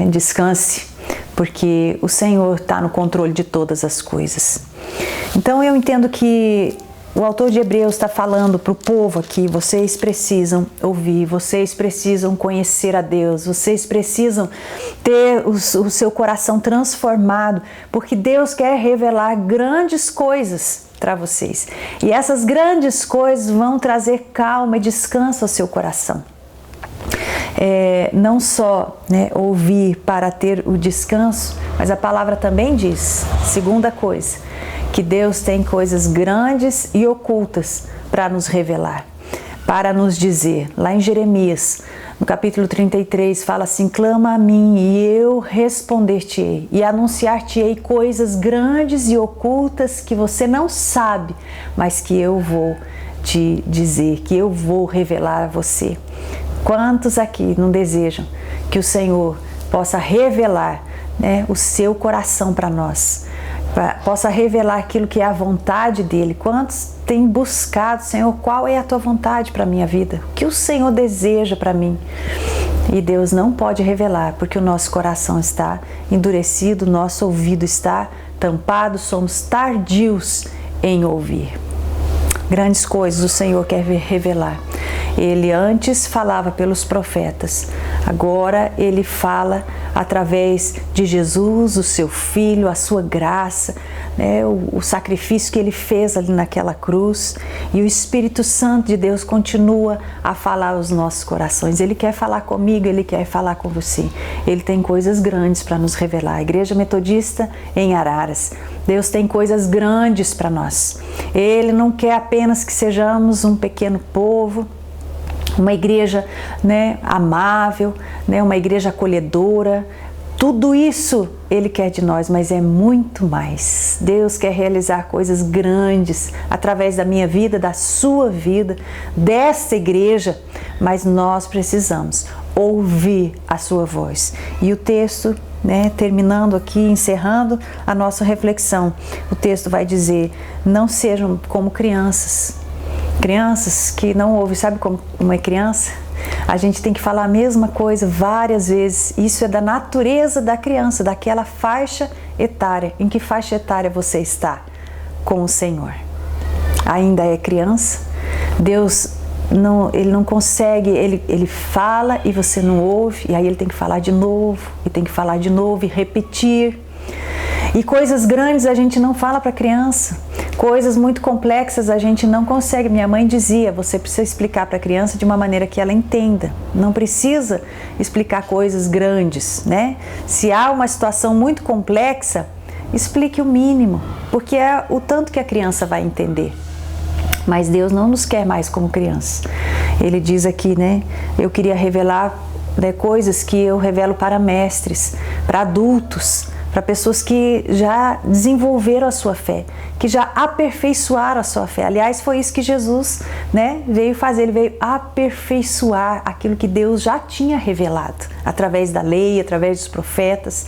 descanse, porque o Senhor está no controle de todas as coisas. Então eu entendo que o autor de Hebreus está falando para o povo aqui: vocês precisam ouvir, vocês precisam conhecer a Deus, vocês precisam ter o seu coração transformado, porque Deus quer revelar grandes coisas para vocês. E essas grandes coisas vão trazer calma e descanso ao seu coração. Não só ouvir para ter o descanso, mas a palavra também diz, segunda coisa, que Deus tem coisas grandes e ocultas para nos revelar, para nos dizer. Lá em Jeremias, no capítulo 33, fala assim: clama a mim e eu responder-te-ei e anunciar-te-ei coisas grandes e ocultas que você não sabe, mas que eu vou te dizer, que eu vou revelar a você. Quantos aqui não desejam que o Senhor possa revelar o seu coração para nós, possa revelar aquilo que é a vontade dEle? Quantos têm buscado: Senhor, qual é a tua vontade para a minha vida? O que o Senhor deseja para mim? E Deus não pode revelar, porque o nosso coração está endurecido, nosso ouvido está tampado, somos tardios em ouvir. Grandes coisas o Senhor quer revelar. Ele antes falava pelos profetas, agora Ele fala através de Jesus, o seu Filho, a sua graça, o sacrifício que Ele fez ali naquela cruz. E o Espírito Santo de Deus continua a falar aos nossos corações. Ele quer falar comigo, Ele quer falar com você. Ele tem coisas grandes para nos revelar. A Igreja Metodista em Araras, Deus tem coisas grandes para nós. Ele não quer apenas que sejamos um pequeno povo, uma igreja amável, uma igreja acolhedora, Tudo isso Ele quer de nós, mas é muito mais. Deus quer realizar coisas grandes através da minha vida, da sua vida, dessa igreja, mas nós precisamos ouvir a sua voz. E o texto, terminando aqui, encerrando a nossa reflexão, o texto vai dizer: não sejam como crianças. Crianças que não ouvem. Sabe como é criança? A gente tem que falar a mesma coisa várias vezes. Isso é da natureza da criança, daquela faixa etária. Em que faixa etária você está com o Senhor? Ainda é criança? Deus Ele não consegue, ele fala e você não ouve, e aí ele tem que falar de novo, e tem que falar de novo e repetir. E coisas grandes a gente não fala para criança, coisas muito complexas a gente não consegue. Minha mãe dizia: você precisa explicar para a criança de uma maneira que ela entenda, não precisa explicar coisas grandes, Se há uma situação muito complexa, explique o mínimo, porque é o tanto que a criança vai entender. Mas Deus não nos quer mais como criança. Ele diz aqui, eu queria revelar coisas que eu revelo para mestres, para adultos, para pessoas que já desenvolveram a sua fé, que já aperfeiçoaram a sua fé. Aliás, foi isso que Jesus veio fazer. Ele veio aperfeiçoar aquilo que Deus já tinha revelado, através da lei, através dos profetas.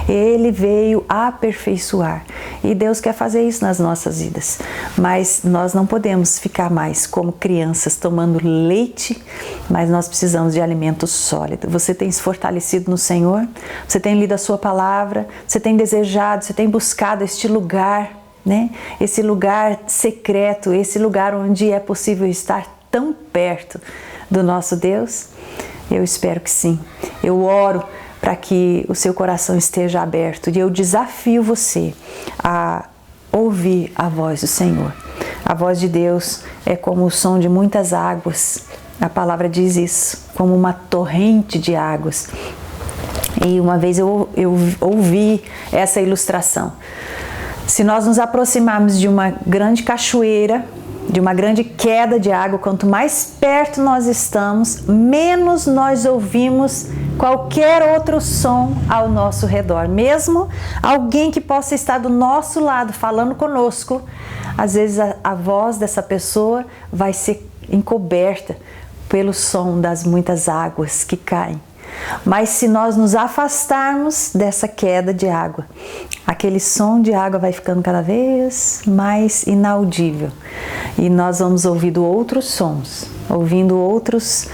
Ele veio aperfeiçoar. E Deus quer fazer isso nas nossas vidas. Mas nós não podemos ficar mais como crianças tomando leite, mas nós precisamos de alimento sólido. Você tem se fortalecido no Senhor? Você tem lido a sua palavra? Você tem desejado, você tem buscado este lugar, esse lugar secreto, esse lugar onde é possível estar tão perto do nosso Deus? Eu espero que sim. Eu oro para que o seu coração esteja aberto, e eu desafio você a ouvir a voz do Senhor. A voz de Deus é como o som de muitas águas. A palavra diz isso, como uma torrente de águas. E uma vez eu ouvi essa ilustração. Se nós nos aproximarmos de uma grande cachoeira, de uma grande queda de água, quanto mais perto nós estamos, menos nós ouvimos qualquer outro som ao nosso redor. Mesmo alguém que possa estar do nosso lado falando conosco, às vezes a voz dessa pessoa vai ser encoberta pelo som das muitas águas que caem. Mas se nós nos afastarmos dessa queda de água, aquele som de água vai ficando cada vez mais inaudível, e nós vamos ouvindo outros sons, ouvindo outros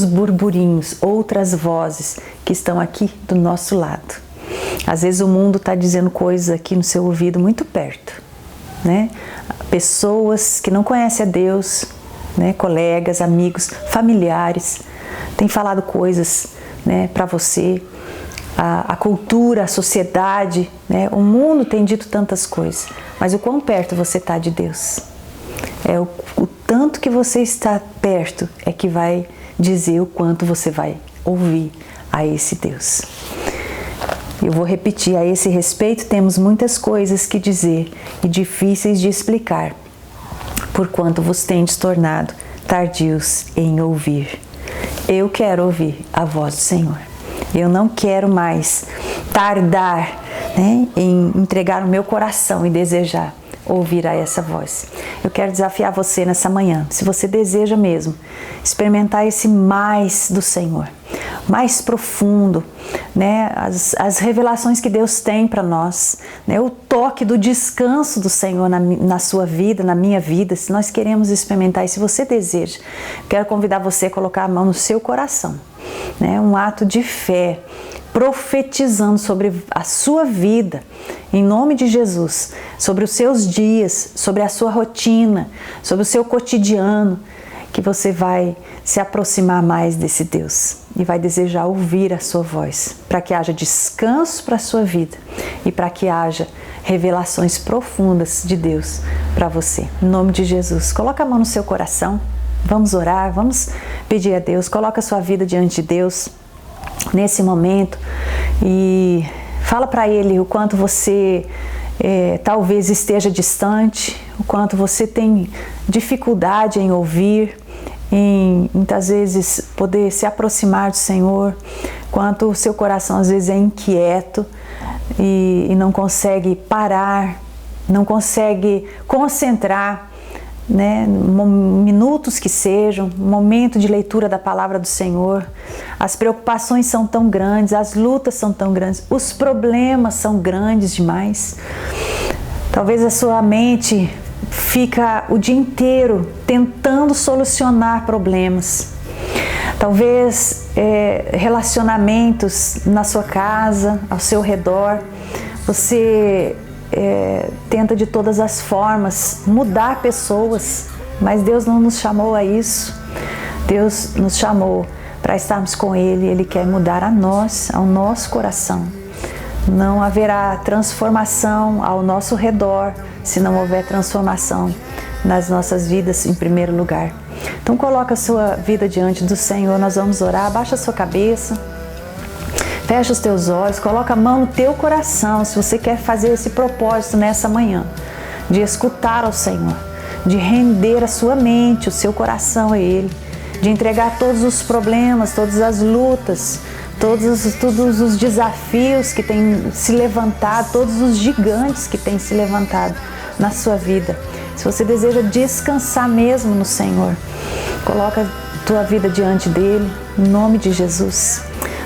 burburinhos, outras vozes que estão aqui do nosso lado. Às vezes o mundo está dizendo coisas aqui no seu ouvido muito perto, Pessoas que não conhecem a Deus, colegas, amigos, familiares, têm falado coisas para você. A cultura, a sociedade, o mundo tem dito tantas coisas, mas o quão perto você está de Deus? O tanto que você está perto é que vai dizer o quanto você vai ouvir a esse Deus. Eu vou repetir: a esse respeito temos muitas coisas que dizer e difíceis de explicar, porquanto vos tendes tornado tardios em ouvir. Eu quero ouvir a voz do Senhor. Eu não quero mais tardar em entregar o meu coração e desejar ouvir a essa voz. Eu quero desafiar você nessa manhã, se você deseja mesmo experimentar esse mais do Senhor, mais profundo, as revelações que Deus tem para nós, o toque do descanso do Senhor na sua vida, na minha vida. Se nós queremos experimentar, e se você deseja, quero convidar você a colocar a mão no seu coração, um ato de fé, profetizando sobre a sua vida, em nome de Jesus, sobre os seus dias, sobre a sua rotina, sobre o seu cotidiano, que você vai se aproximar mais desse Deus e vai desejar ouvir a sua voz, para que haja descanso para a sua vida e para que haja revelações profundas de Deus para você. Em nome de Jesus, coloca a mão no seu coração, vamos orar, vamos pedir a Deus, coloca a sua vida diante de Deus nesse momento e fala para Ele o quanto você talvez esteja distante, o quanto você tem dificuldade em ouvir, em muitas vezes poder se aproximar do Senhor, quanto o seu coração às vezes é inquieto e não consegue parar, não consegue concentrar, né? Minutos que sejam, momento de leitura da palavra do Senhor. As preocupações são tão grandes, as lutas são tão grandes, os problemas são grandes demais. Talvez a sua mente fica o dia inteiro tentando solucionar problemas. Talvez relacionamentos na sua casa, ao seu redor, você tenta de todas as formas mudar pessoas, mas Deus não nos chamou a isso. Deus nos chamou para estarmos com Ele. Ele quer mudar a nós, ao nosso coração. Não haverá transformação ao nosso redor se não houver transformação nas nossas vidas em primeiro lugar. Então coloca a sua vida diante do Senhor, nós vamos orar, abaixa a sua cabeça, fecha os teus olhos, coloca a mão no teu coração, se você quer fazer esse propósito nessa manhã, de escutar ao Senhor, de render a sua mente, o seu coração a Ele, de entregar todos os problemas, todas as lutas, todos os desafios que têm se levantado, todos os gigantes que têm se levantado na sua vida. Se você deseja descansar mesmo no Senhor, coloca a tua vida diante dEle, em nome de Jesus.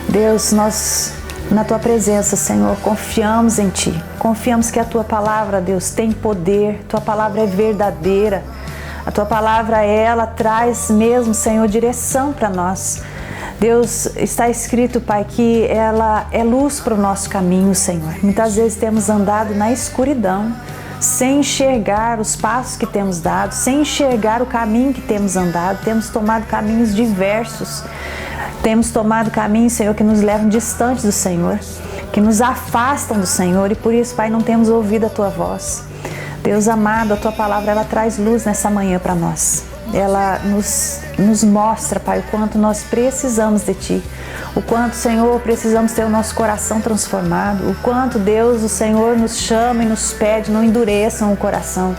Deus, nós na Tua presença, Senhor, confiamos em Ti. Confiamos que a Tua palavra, Deus, tem poder, Tua palavra é verdadeira. A Tua palavra, ela traz mesmo, Senhor, direção para nós. Deus, está escrito, Pai, que ela é luz para o nosso caminho, Senhor. Muitas vezes temos andado na escuridão, sem enxergar os passos que temos dado, sem enxergar o caminho que temos andado, temos tomado caminhos diversos, temos tomado caminhos, Senhor, que nos levam distantes do Senhor, que nos afastam do Senhor, e por isso, Pai, não temos ouvido a Tua voz. Deus amado, a Tua palavra, ela traz luz nessa manhã para nós. Ela nos mostra, Pai, o quanto nós precisamos de Ti, o quanto, Senhor, precisamos ter o nosso coração transformado, o quanto, Deus, o Senhor nos chama e nos pede, não endureçam o coração,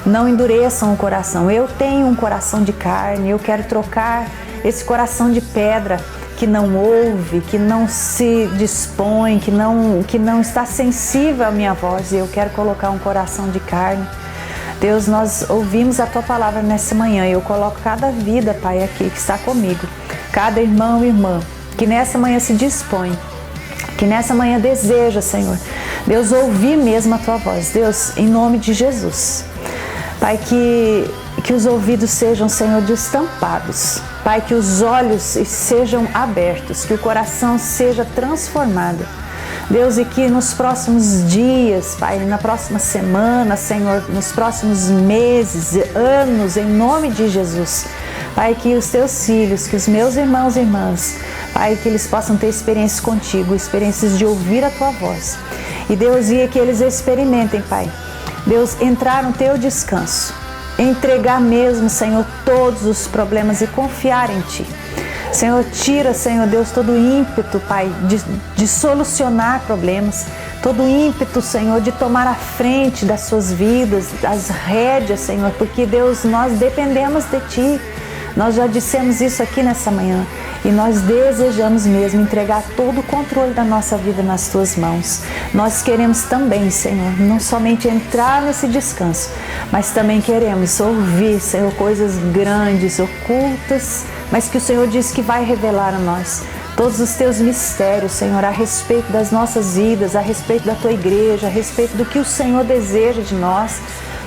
não endureçam o coração. Eu tenho um coração de carne, eu quero trocar esse coração de pedra que não ouve, que não se dispõe, que não está sensível à minha voz, e eu quero colocar um coração de carne. Deus, nós ouvimos a Tua palavra nessa manhã e eu coloco cada vida, Pai, aqui que está comigo, cada irmão e irmã que nessa manhã se dispõe, que nessa manhã deseja, Senhor, Deus, ouvir mesmo a Tua voz. Deus, em nome de Jesus, Pai, que os ouvidos sejam, Senhor, destampados, Pai, que os olhos sejam abertos, que o coração seja transformado. Deus, e que nos próximos dias, Pai, na próxima semana, Senhor, nos próximos meses, anos, em nome de Jesus, Pai, que os Teus filhos, que os meus irmãos e irmãs, Pai, que eles possam ter experiências contigo, experiências de ouvir a Tua voz. E Deus, e que eles experimentem, Pai, Deus, entrar no Teu descanso, entregar mesmo, Senhor, todos os problemas e confiar em Ti. Senhor, tira, Senhor Deus, todo o ímpeto, Pai, de solucionar problemas, todo o ímpeto, Senhor, de tomar a frente das suas vidas, as rédeas, Senhor, porque, Deus, nós dependemos de Ti. Nós já dissemos isso aqui nessa manhã e nós desejamos mesmo entregar todo o controle da nossa vida nas Tuas mãos. Nós queremos também, Senhor, não somente entrar nesse descanso, mas também queremos ouvir, Senhor, coisas grandes, ocultas, mas que o Senhor diz que vai revelar a nós. Todos os Teus mistérios, Senhor, a respeito das nossas vidas, a respeito da Tua igreja, a respeito do que o Senhor deseja de nós.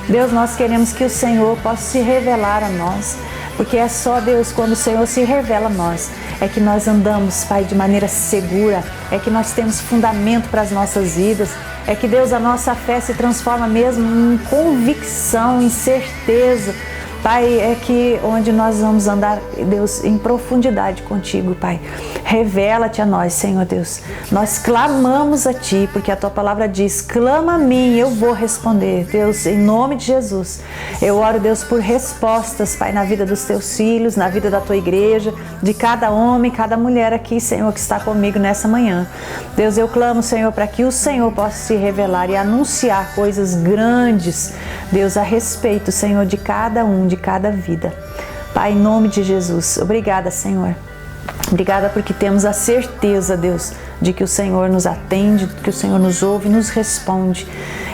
Deus, nós queremos que o Senhor possa se revelar a nós, porque é só, Deus, quando o Senhor se revela a nós, é que nós andamos, Pai, de maneira segura, é que nós temos fundamento para as nossas vidas, é que, Deus, a nossa fé se transforma mesmo em convicção, em certeza. Pai, é que onde nós vamos andar, Deus, em profundidade contigo, Pai. Revela-te a nós, Senhor Deus. Nós clamamos a Ti, porque a Tua palavra diz, clama a mim, eu vou responder. Deus, em nome de Jesus, eu oro, Deus, por respostas, Pai, na vida dos Teus filhos, na vida da Tua igreja, de cada homem, cada mulher aqui, Senhor, que está comigo nessa manhã. Deus, eu clamo, Senhor, para que o Senhor possa se revelar e anunciar coisas grandes, Deus, a respeito, Senhor, de cada um, de cada vida. Pai, em nome de Jesus, obrigada, Senhor. Obrigada porque temos a certeza, Deus, de que o Senhor nos atende, de que o Senhor nos ouve e nos responde.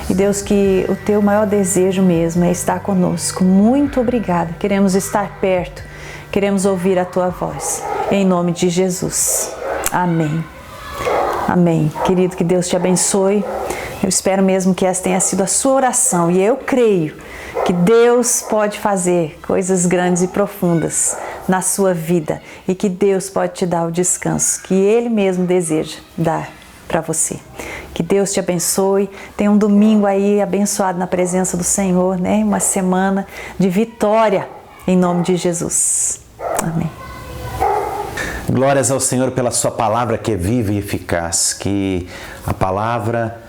E Deus, que o teu maior desejo mesmo é estar conosco. Muito obrigada. Queremos estar perto, queremos ouvir a tua voz. Em nome de Jesus. Amém. Amém. Querido, que Deus te abençoe. Eu espero mesmo que essa tenha sido a sua oração. E eu creio que Deus pode fazer coisas grandes e profundas na sua vida e que Deus pode te dar o descanso que Ele mesmo deseja dar para você. Que Deus te abençoe. Tenha um domingo aí abençoado na presença do Senhor, né? Uma semana de vitória em nome de Jesus. Amém. Glórias ao Senhor pela sua palavra que é viva e eficaz. Que a palavra,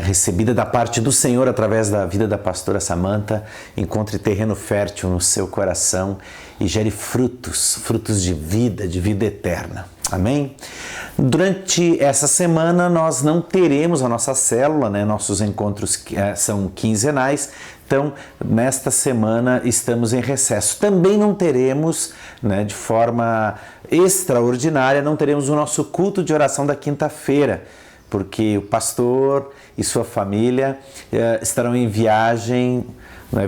recebida da parte do Senhor através da vida da pastora Samantha, encontre terreno fértil no seu coração e gere frutos de vida eterna. Amém? Durante essa semana nós não teremos a nossa célula, nossos encontros são quinzenais, então nesta semana estamos em recesso. Também não teremos, de forma extraordinária, não teremos o nosso culto de oração da quinta-feira, porque o pastor e sua família estarão em viagem,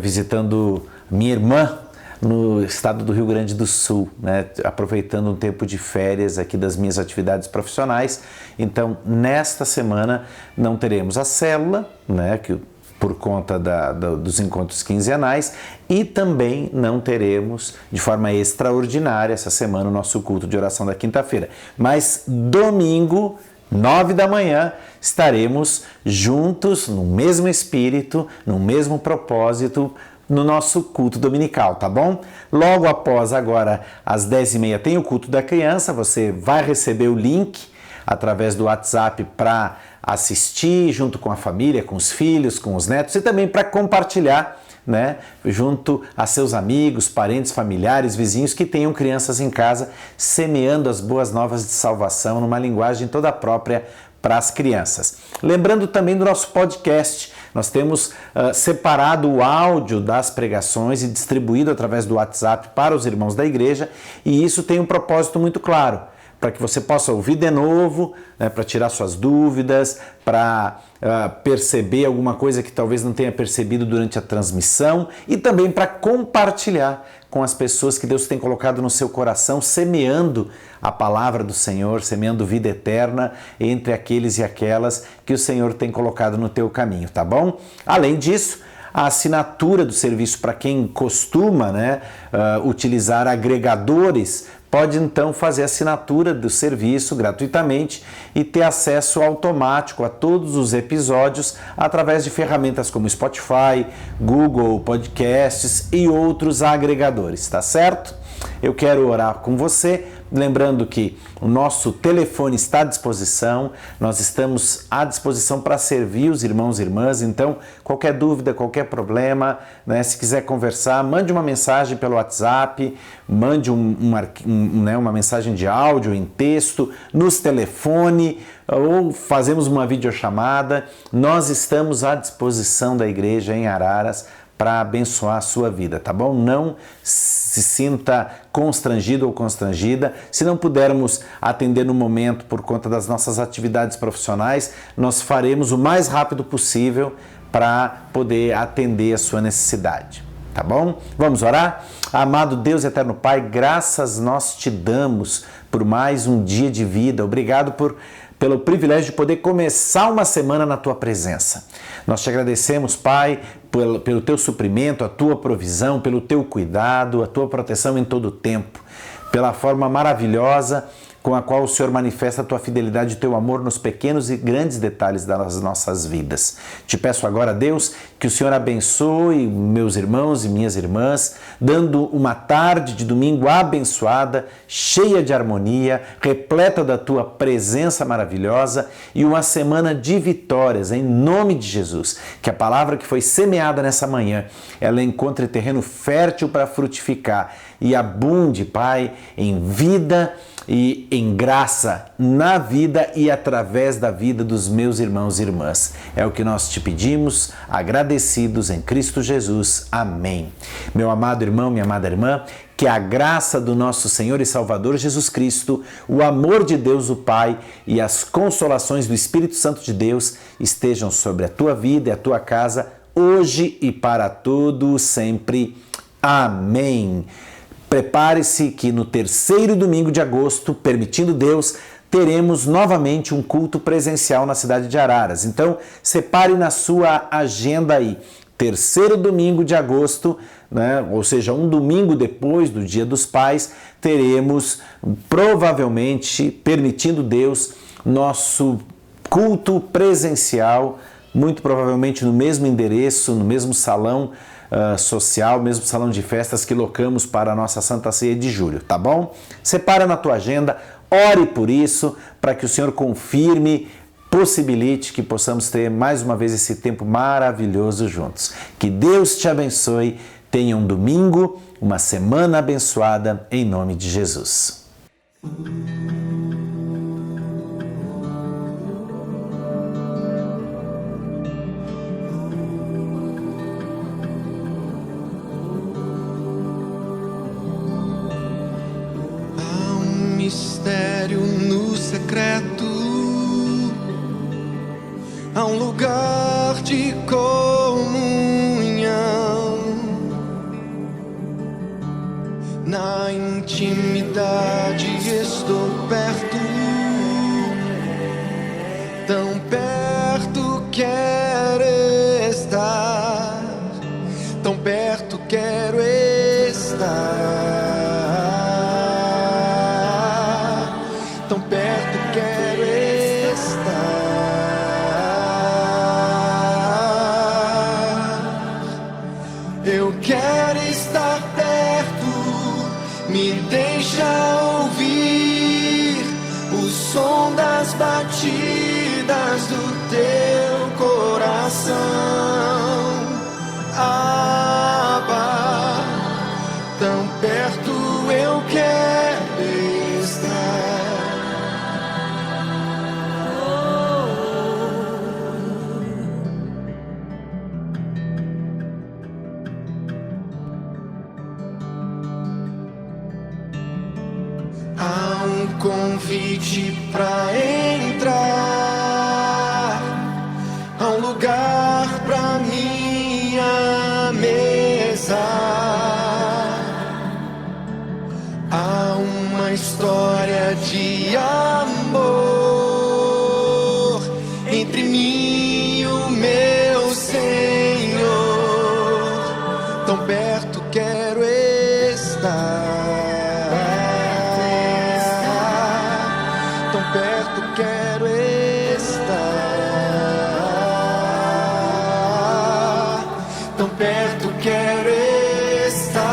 visitando minha irmã no estado do Rio Grande do Sul, aproveitando um tempo de férias aqui das minhas atividades profissionais. Então, nesta semana não teremos a célula, por conta dos encontros quinzenais, e também não teremos de forma extraordinária essa semana o nosso culto de oração da quinta-feira. Mas domingo, 9 da manhã, estaremos juntos no mesmo espírito, no mesmo propósito, no nosso culto dominical, tá bom? Logo após agora, às 10h30, tem o culto da criança. Você vai receber o link através do WhatsApp para assistir junto com a família, com os filhos, com os netos, e também para compartilhar, junto a seus amigos, parentes, familiares, vizinhos que tenham crianças em casa, semeando as boas novas de salvação numa linguagem toda própria para as crianças. Lembrando também do nosso podcast, nós temos separado o áudio das pregações e distribuído através do WhatsApp para os irmãos da igreja, e isso tem um propósito muito claro, para que você possa ouvir de novo, para tirar suas dúvidas, para perceber alguma coisa que talvez não tenha percebido durante a transmissão, e também para compartilhar com as pessoas que Deus tem colocado no seu coração, semeando a palavra do Senhor, semeando vida eterna entre aqueles e aquelas que o Senhor tem colocado no teu caminho, tá bom? Além disso, a assinatura do serviço para quem costuma utilizar agregadores, pode então fazer a assinatura do serviço gratuitamente e ter acesso automático a todos os episódios através de ferramentas como Spotify, Google Podcasts e outros agregadores, tá certo? Eu quero orar com você, lembrando que o nosso telefone está à disposição, nós estamos à disposição para servir os irmãos e irmãs, então qualquer dúvida, qualquer problema, se quiser conversar, mande uma mensagem pelo WhatsApp, mande uma mensagem de áudio, em texto, nos telefone, ou fazemos uma videochamada. Nós estamos à disposição da igreja em Araras para abençoar a sua vida, tá bom? Não se sinta constrangido ou constrangida. Se não pudermos atender no momento por conta das nossas atividades profissionais, nós faremos o mais rápido possível para poder atender a sua necessidade, tá bom? Vamos orar? Amado Deus e eterno Pai, graças nós te damos por mais um dia de vida. Obrigado pelo privilégio de poder começar uma semana na Tua presença. Nós te agradecemos, Pai, pelo Teu suprimento, a Tua provisão, pelo Teu cuidado, a Tua proteção em todo o tempo, pela forma maravilhosa com a qual o Senhor manifesta a Tua fidelidade e o Teu amor nos pequenos e grandes detalhes das nossas vidas. Te peço agora, Deus, que o Senhor abençoe meus irmãos e minhas irmãs, dando uma tarde de domingo abençoada, cheia de harmonia, repleta da Tua presença maravilhosa e uma semana de vitórias, em nome de Jesus. Que a palavra que foi semeada nessa manhã, ela encontre terreno fértil para frutificar e abunde, Pai, em vida, e em graça na vida e através da vida dos meus irmãos e irmãs. É o que nós te pedimos, agradecidos em Cristo Jesus. Amém. Meu amado irmão, minha amada irmã, que a graça do nosso Senhor e Salvador Jesus Cristo, o amor de Deus o Pai e as consolações do Espírito Santo de Deus estejam sobre a tua vida e a tua casa, hoje e para todo sempre. Amém. Prepare-se que no terceiro domingo de agosto, permitindo Deus, teremos novamente um culto presencial na cidade de Araras. Então, separe na sua agenda aí, terceiro domingo de agosto, né? Ou seja, um domingo depois do Dia dos Pais, teremos provavelmente, permitindo Deus, nosso culto presencial, muito provavelmente no mesmo endereço, no mesmo salão social, mesmo salão de festas que locamos para a nossa Santa Ceia de julho, tá bom? Separa na tua agenda, ore por isso, para que o Senhor confirme, possibilite que possamos ter mais uma vez esse tempo maravilhoso juntos. Que Deus te abençoe, tenha um domingo, uma semana abençoada, em nome de Jesus. Mistério no secreto, há um lugar de comunhão, na intimidade estou perto, tão perto quero estar, tão perto quero estar. Me deixa ouvir o som das batidas do teu coração, Abba, tão perto eu quero estar. Há um convite pra entrar, há um lugar pra minha mesa, há uma história de amor entre mim e o meu Senhor, tão perto quero estar. Quero estar, tão perto quero estar.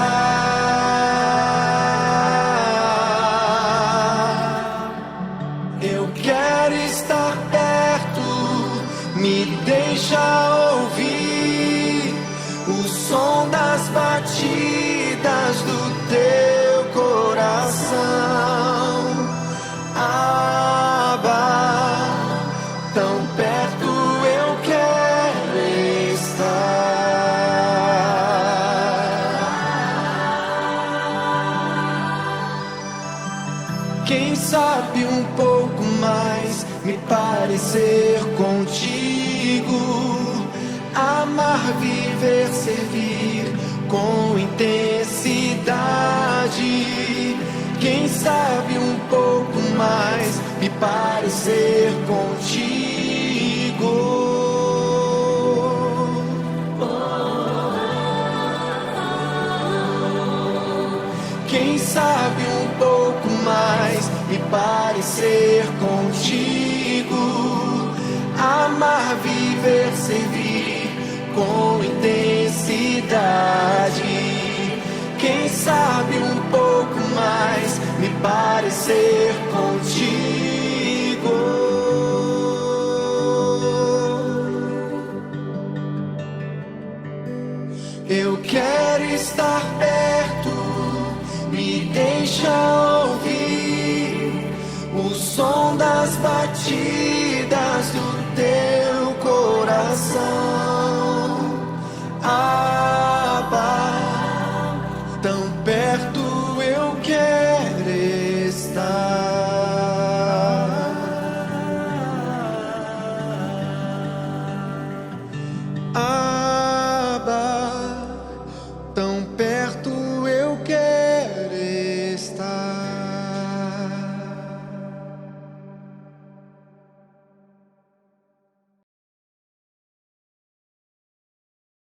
Eu quero estar perto, me deixa ouvir o som das batidas do teu coração. Tão perto eu quero estar. Quem sabe um pouco mais me parecer contigo, amar, viver, servir com intensidade. Quem sabe um pouco mais me parecer contigo. Quem sabe um pouco mais me parecer contigo, amar, viver, servir com intensidade. Quem sabe um pouco mais me parecer contigo.